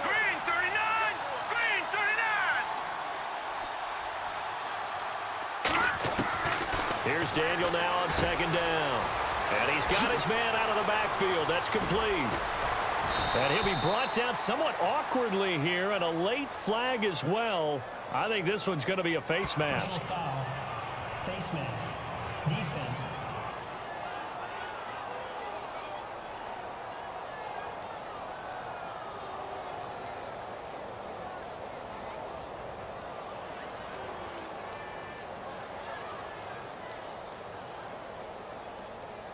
Green 39. Green 39. Here's Daniel now on second down. And he's got his man out of the backfield. That's complete. And he'll be brought down somewhat awkwardly here, and a late flag as well. I think this one's going to be a face mask. Personal foul. Face mask. Defense.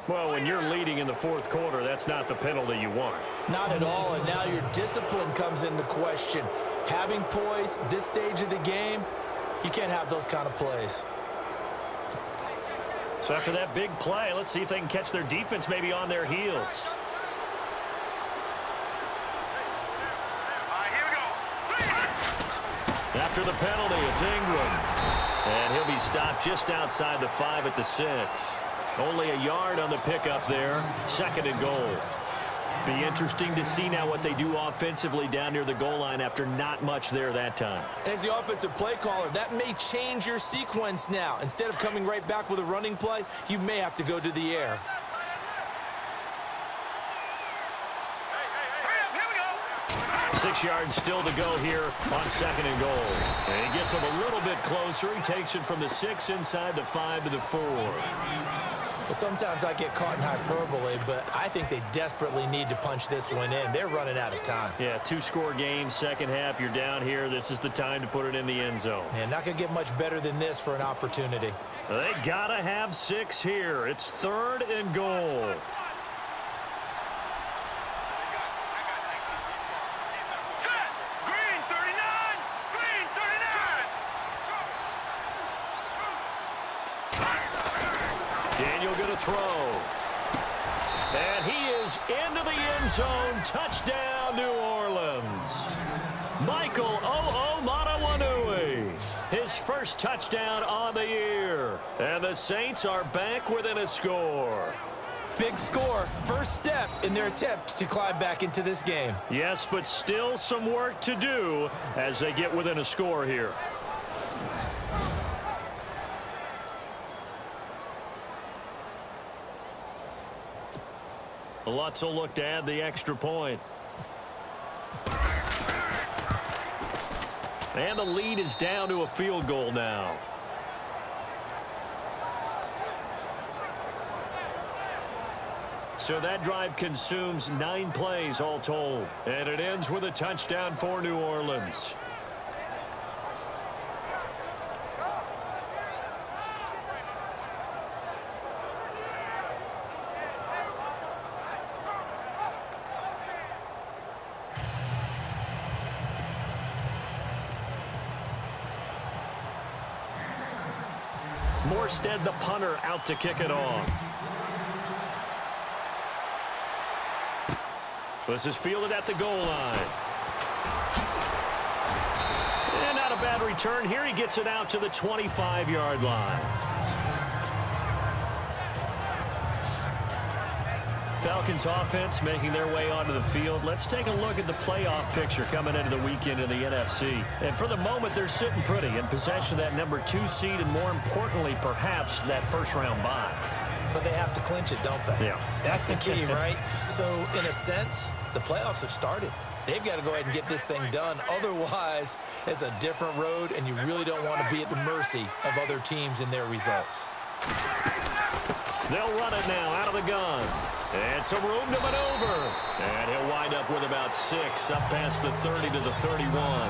Well, when you're leading in the fourth quarter, that's not the penalty you want. Not at all, and now your discipline comes into question. Having poise this stage of the game, you can't have those kind of plays. So after that big play, let's see if they can catch their defense maybe on their heels. All right, here we go. After the penalty, it's Ingram. And he'll be stopped just outside the 5 at the 6. Only a yard on the pickup there. 2nd and goal. Be interesting to see now what they do offensively down near the goal line after not much there that time. As the offensive play caller, that may change your sequence now. Instead of coming right back with a running play, you may have to go to the air. Here we go. 6 yards still to go here on 2nd and goal. And he gets him a little bit closer. He takes it from the 6 inside the 5 to the 4. Well, sometimes I get caught in hyperbole, but I think they desperately need to punch this one in. They're running out of time. Yeah, 2-score game, second half. You're down here. This is the time to put it in the end zone. Man, not going to get much better than this for an opportunity. They got to have 6 here. It's 3rd and goal. Set. Green 39. Green 39. Daniel going to throw. And he is into the end zone. Touchdown, New Orleans. Michael O'Matawanui. His first touchdown on the year. And the Saints are back within a score. Big score. First step in their attempt to climb back into this game. Yes, but still some work to do as they get within a score here. Lutz will look to add the extra point. And the lead is down to a field goal now. So that drive consumes 9 plays all told. And it ends with a touchdown for New Orleans. Morstead, the punter, out to kick it off. This is fielded at the goal line. And not a bad return here. He gets it out to the 25-yard line. Falcons offense making their way onto the field. Let's take a look at the playoff picture coming into the weekend in the NFC. And for the moment, they're sitting pretty in possession of that number 2 seed and, more importantly, perhaps that first-round bye. But they have to clinch it, don't they? Yeah. That's the key, right? So, in a sense, the playoffs have started. They've got to go ahead and get this thing done. Otherwise, it's a different road, and you really don't want to be at the mercy of other teams and their results. They'll run it now out of the gun. And some room to maneuver. And he'll wind up with about 6 up past the 30 to the 31.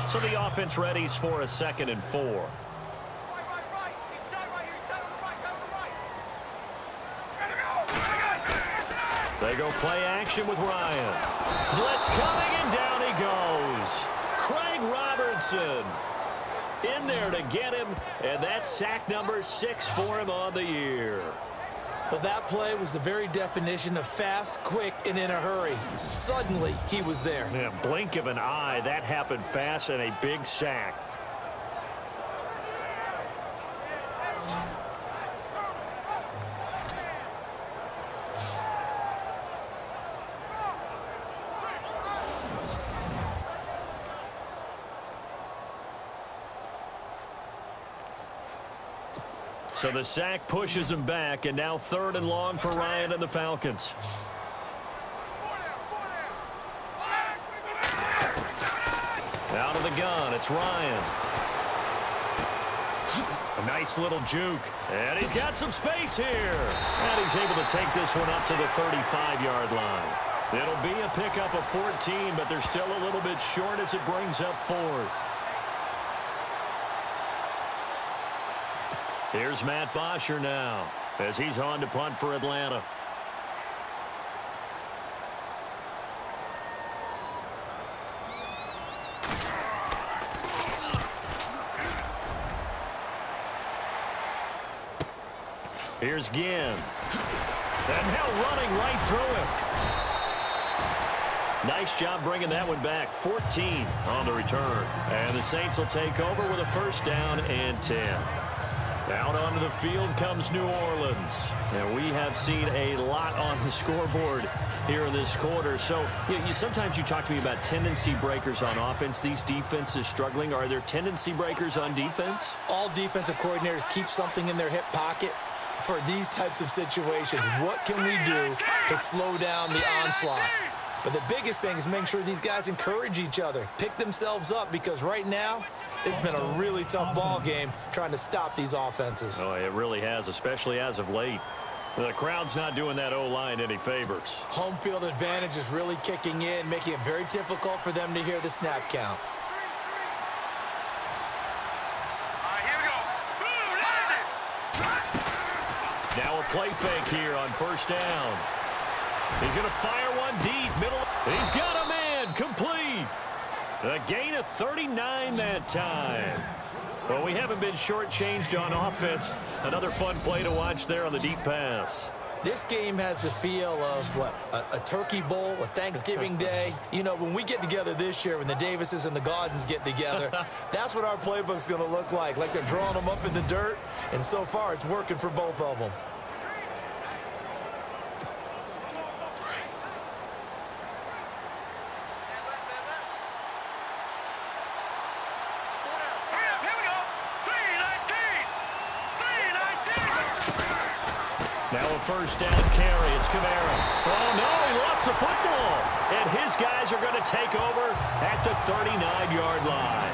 So the offense readies for a 2nd and 4. Right. He's tight right here. He's tight on the right. Cover right. They go play action with Ryan. Blitz coming, and down he goes. Craig Robertson in there to get him, and that's sack number 6 for him on the year. Well, that play was the very definition of fast, quick, and in a hurry. Suddenly, he was there. Yeah, blink of an eye, that happened fast, and a big sack. So the sack pushes him back, and now 3rd and long for Ryan and the Falcons. Out of the gun, it's Ryan. A nice little juke, and he's got some space here. And he's able to take this one up to the 35-yard line. It'll be a pickup of 14, but they're still a little bit short as it brings up 4th. Here's Matt Bosher now as he's on to punt for Atlanta. Here's Ginn. And now running right through him. Nice job bringing that one back. 14 on the return. And the Saints will take over with a first down and 10. Out onto the field comes New Orleans. And we have seen a lot on the scoreboard here in this quarter. So sometimes you talk to me about tendency breakers on offense. These defenses struggling. Are there tendency breakers on defense? All defensive coordinators keep something in their hip pocket for these types of situations. What can we do to slow down the onslaught? But the biggest thing is making sure these guys encourage each other, pick themselves up, because right now it's been a really tough ball game trying to stop these offenses. Oh, it really has, especially as of late. The crowd's not doing that O-line any favors. Home field advantage is really kicking in, making it very difficult for them to hear the snap count. Here we go. Now a play fake here on first down. He's going to fire one deep, middle. He's got a man, complete. A gain of 39 that time. Well, we haven't been shortchanged on offense. Another fun play to watch there on the deep pass. This game has the feel of, what, a turkey bowl, a Thanksgiving day. You know, when we get together this year, when the Davises and the Gaudens get together, that's what our playbook's going to look like they're drawing them up in the dirt, and so far it's working for both of them. Now a first down carry. It's Kamara. Oh, no, he lost the football. And his guys are going to take over at the 39-yard line.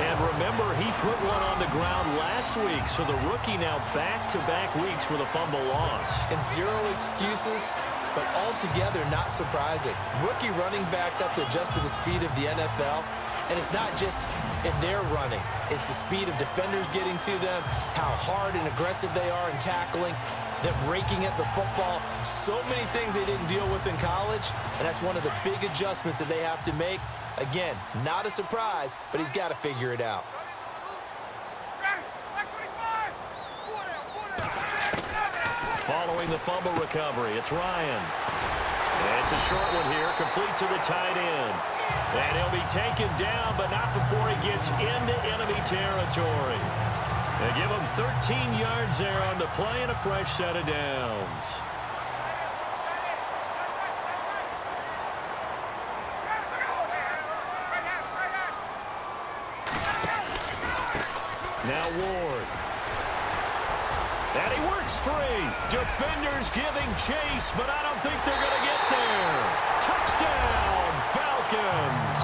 And remember, he put one on the ground last week, so the rookie now back-to-back weeks with a fumble loss. And zero excuses, but altogether not surprising. Rookie running backs have to adjust to the speed of the NFL. And it's not just in their running. It's the speed of defenders getting to them, how hard and aggressive they are in tackling, them raking at the football. So many things they didn't deal with in college, and that's one of the big adjustments that they have to make. Again, not a surprise, but he's got to figure it out. Following the fumble recovery, it's Ryan. It's a short one here, complete to the tight end. And he'll be taken down, but not before he gets into enemy territory. They give him 13 yards there on the play and a fresh set of downs. Now Ward. And he works free. Defenders giving chase, but I don't think they're going to get there. Touchdown, Falcons.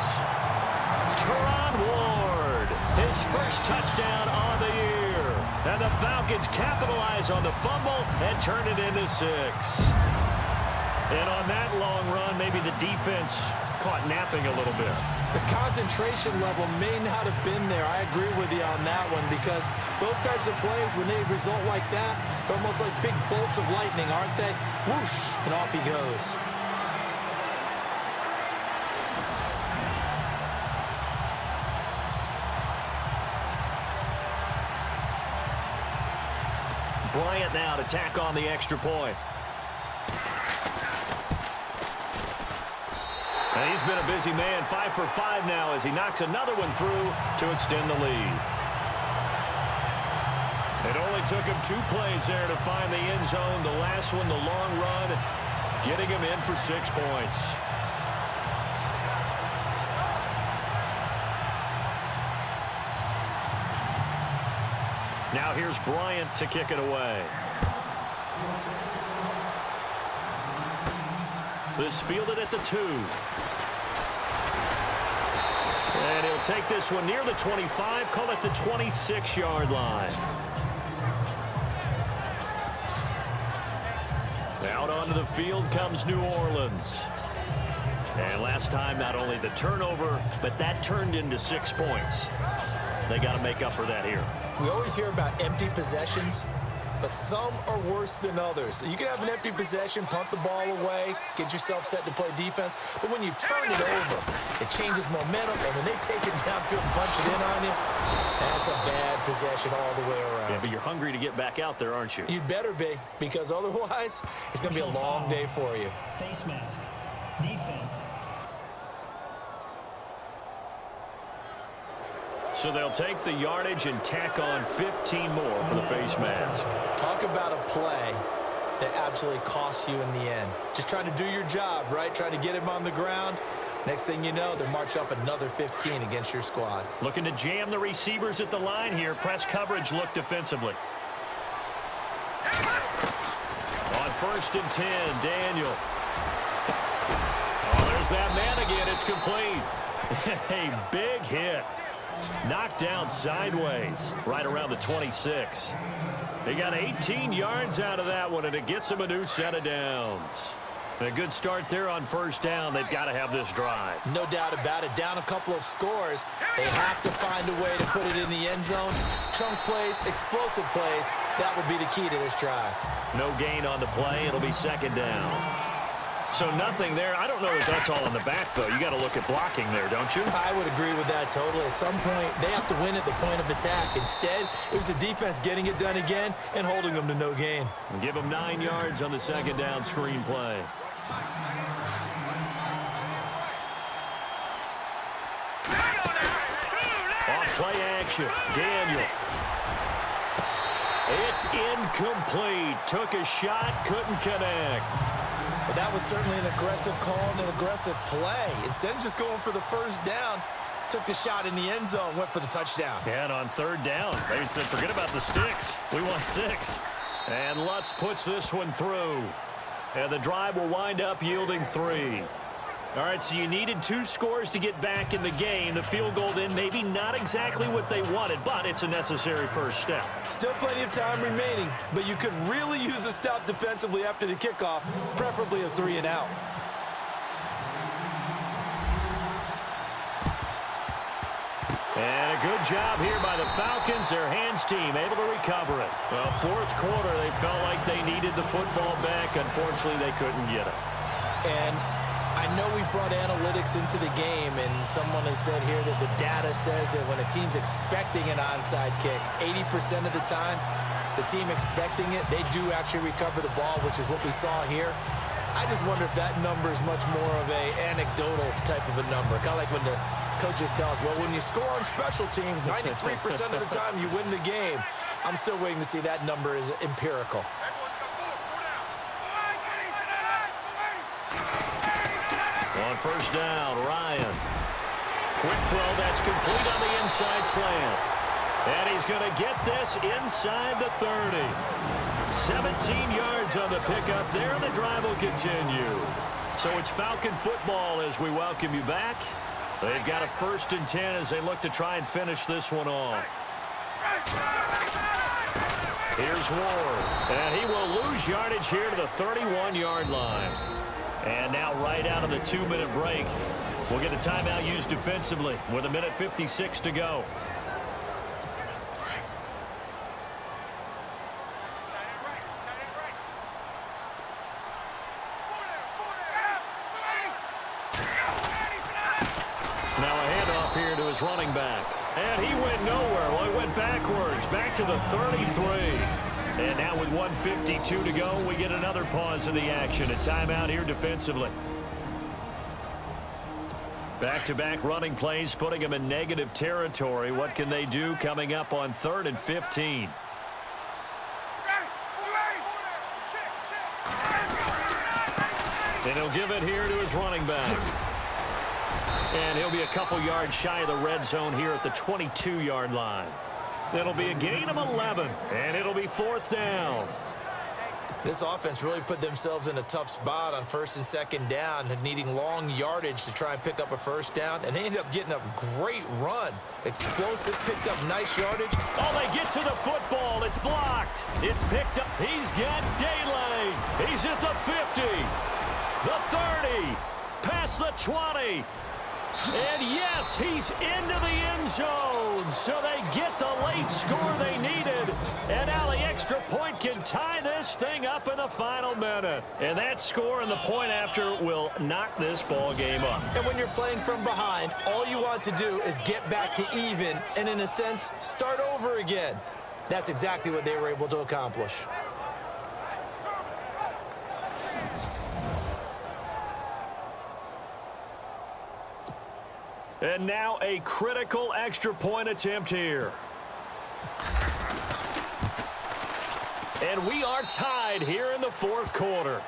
Teron Ward, his first touchdown on the year. And the Falcons capitalize on the fumble and turn it into 6. And on that long run, maybe the defense caught napping a little bit. The concentration level may not have been there. I agree with you on that one, because those types of plays, when they result like that, they're almost like big bolts of lightning, aren't they? Whoosh, and off he goes. Bryant now to tack on the extra point. And he's been a busy man, 5 for 5 now as he knocks another one through to extend the lead. It only took him 2 plays there to find the end zone. The last one, the long run, getting him in for 6 points. Now here's Bryant to kick it away. This fielded at the 2. And he'll take this one near the 25, call it the 26-yard line. Out onto the field comes New Orleans. And last time, not only the turnover, but that turned into 6 points. They got to make up for that here. We always hear about empty possessions, but some are worse than others. You can have an empty possession, punt the ball away, get yourself set to play defense, but when you turn it over, it changes momentum, and when they take it downfield and punch it in on you, that's a bad possession all the way around. Yeah, but you're hungry to get back out there, aren't you? You'd better be, because otherwise it's going to be a long day for you. Face mask. Defense. So they'll take the yardage and tack on 15 more for the face mask. Talk about a play that absolutely costs you in the end. Just trying to do your job, right? Trying to get him on the ground. Next thing you know, they'll march up another 15 against your squad. Looking to jam the receivers at the line here. Press coverage look defensively. On 1st and 10, Daniel. Oh, there's that man again. It's complete. A big hit. Knocked down sideways right around the 26. They got 18 yards out of that one, and it gets them a new set of downs. A good start there on 1st down. They've got to have this drive. No doubt about it. Down a couple of scores. They have to find a way to put it in the end zone. Chunk plays, explosive plays. That will be the key to this drive. No gain on the play. It'll be 2nd down. So nothing there. I don't know if that's all in the back, though. You got to look at blocking there, don't you? I would agree with that totally. At some point, they have to win at the point of attack. Instead, it was the defense getting it done again and holding them to no gain. And give them 9 yards on the 2nd down screen play. Off play action. Daniel. It's incomplete. Took a shot, couldn't connect. But that was certainly an aggressive call and an aggressive play. Instead of just going for the 1st down, took the shot in the end zone, went for the touchdown. And on 3rd down, they said, forget about the sticks. We want 6. And Lutz puts this one through. And the drive will wind up yielding 3. All right, so you needed 2 scores to get back in the game. The field goal then maybe not exactly what they wanted, but it's a necessary 1st step. Still plenty of time remaining, but you could really use a stop defensively after the kickoff, preferably a 3 and out. And a good job here by the Falcons. Their hands team able to recover it. Well, 4th quarter, they felt like they needed the football back. Unfortunately, they couldn't get it. And I know we've brought analytics into the game, and someone has said here that the data says that when a team's expecting an onside kick, 80% of the time, the team expecting it, they do actually recover the ball, which is what we saw here. I just wonder if that number is much more of a anecdotal type of a number. Kind of like when the coaches tell us, well, when you score on special teams, 93% of the time you win the game. I'm still waiting to see that number is empirical. On 1st down, Ryan. Quick throw, that's complete on the inside slant. And he's going to get this inside the 30. 17 yards on the pickup there, and the drive will continue. So it's Falcon football as we welcome you back. They've got a 1st and 10 as they look to try and finish this one off. Here's Ward, and he will lose yardage here to the 31-yard line. And now right out of the 2-minute break, we'll get a timeout used defensively with 1:56 to go. Now a handoff here to his running back. And he went nowhere. Well, he went backwards, back to the 33. And now with 1:52 to go, we get another pause in the action. A timeout here defensively. Back-to-back running plays, putting them in negative territory. What can they do coming up on 3rd and 15? And he'll give it here to his running back. And he'll be a couple yards shy of the red zone here at the 22-yard line. It'll be a gain of 11, and it'll be 4th down. This offense really put themselves in a tough spot on 1st and 2nd down, needing long yardage to try and pick up a 1st down, and they ended up getting a great run. Explosive, picked up nice yardage. Oh, they get to the football. It's blocked. It's picked up. He's got daylight. He's at the 50, the 30, past the 20. And yes, he's into the end zone. So they get the late score they needed. And now the extra point can tie this thing up in the the final minute. And that score and the point after will knock this ball game up. And when you're playing from behind, all you want to do is get back to even and, in a sense, start over again. That's exactly what they were able to accomplish. And now a critical extra point attempt here. And we are tied here in the fourth quarter.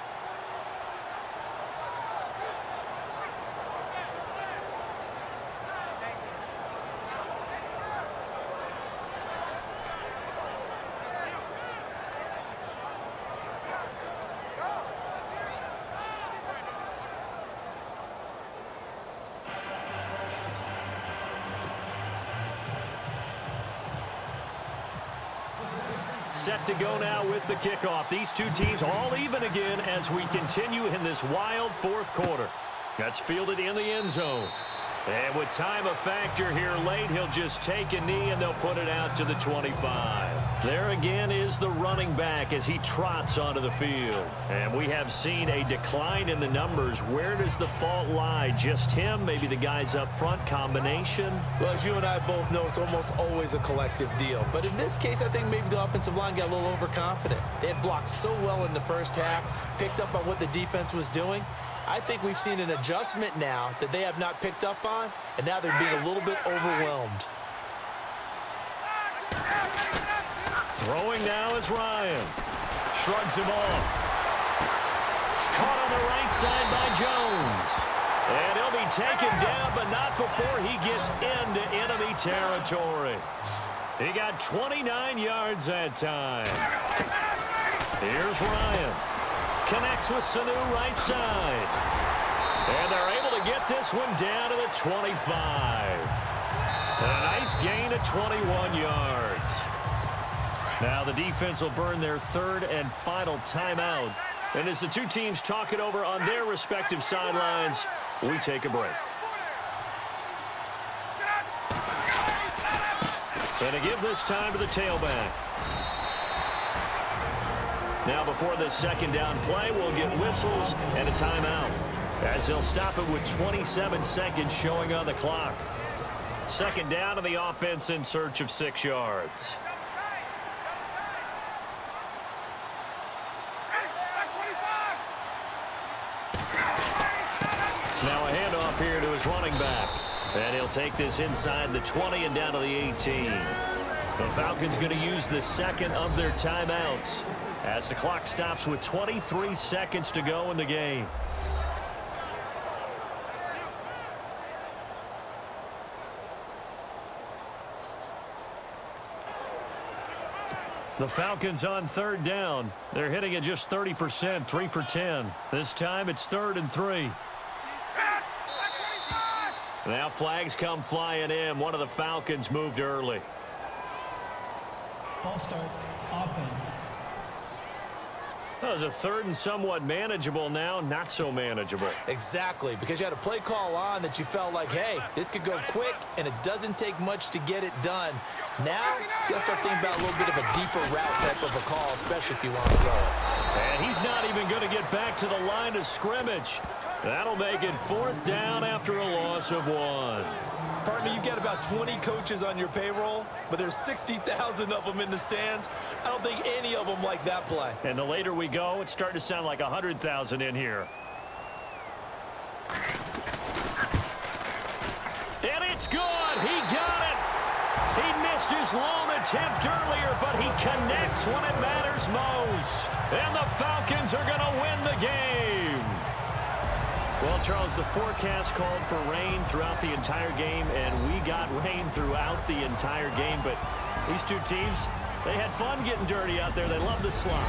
Set to go now with the kickoff. These two teams all even again as we continue in this wild fourth quarter. That's fielded in the end zone. And with time a factor here late, he'll just take a knee and they'll put it out to the 25. There again is the running back as he trots onto the field. And we have seen a decline in the numbers. Where does the fault lie? Just him? Maybe the guys up front? Combination? Well, as you and I both know, it's almost always a collective deal. But in this case, I think maybe the offensive line got a little overconfident. They had blocked so well in the first half, picked up on what the defense was doing. I think we've seen an adjustment now that they have not picked up on, and now they're being a little bit overwhelmed. Throwing now is Ryan. Shrugs him off. Caught on the right side by Jones. And he'll be taken down, but not before he gets into enemy territory. He got 29 yards that time. Here's Ryan. Connects with Sanu right side. And they're able to get this one down to the 25. And a nice gain of 21 yards. Now the defense will burn their third and final timeout. And as the two teams talk it over on their respective sidelines, we take a break. And to give this time to the tailback. Now before this second down play, we'll get whistles and a timeout, as they'll stop it with 27 seconds showing on the clock. Second down, and the offense in search of 6 yards. Now a handoff here to his running back. And he'll take this inside the 20 and down to the 18. The Falcons going to use the second of their timeouts as the clock stops with 23 seconds to go in the game. The Falcons on third down. They're hitting at just 30%, 3 for 10. This time it's 3rd and 3. Now flags come flying in. One of the Falcons moved early. False start, offense. That was a 3rd and somewhat manageable, now not so manageable. Exactly, because you had a play call on that you felt like, hey, this could go quick, and it doesn't take much to get it done. Now, you got to start thinking about a little bit of a deeper route type of a call, especially if you want to throw it. And he's not even going to get back to the line of scrimmage. That'll make it 4th down after a loss of 1. Pardon me, you've got about 20 coaches on your payroll, but there's 60,000 of them in the stands. I don't think any of them like that play. And the later we go, it's starting to sound like 100,000 in here. And it's good. He got it. He missed his lone attempt earlier, but he connects when it matters most. And the Falcons are going to win the game. Well, Charles, the forecast called for rain throughout the entire game, and we got rain throughout the entire game. But these two teams, they had fun getting dirty out there. They love the slop.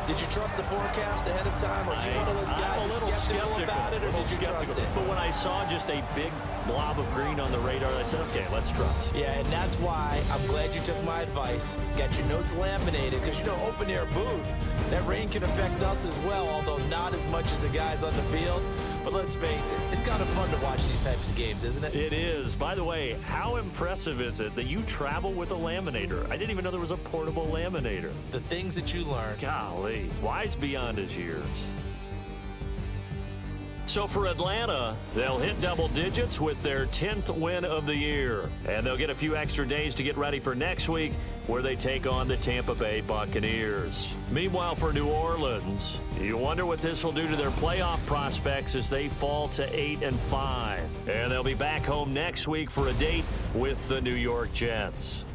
Did you trust the forecast ahead of time? Are you one of those guys that's skeptical about it, or did you trust it? But when I saw just a big blob of green on the radar, I said, okay, let's trust. Yeah, and that's why I'm glad you took my advice. Got your notes laminated, because, you know, open-air booth, that rain can affect us as well, although not as much as the guys on the field. But let's face it, it's kind of fun to watch these types of games, isn't it? It is. By the way, how impressive is it that you travel with a laminator? I didn't even know there was a portable laminator. The things that you learn. Golly, wise beyond his years. So for Atlanta, they'll hit double digits with their 10th win of the year. And they'll get a few extra days to get ready for next week, where they take on the Tampa Bay Buccaneers. Meanwhile, for New Orleans, you wonder what this will do to their playoff prospects as they fall to 8-5. And they'll be back home next week for a date with the New York Jets.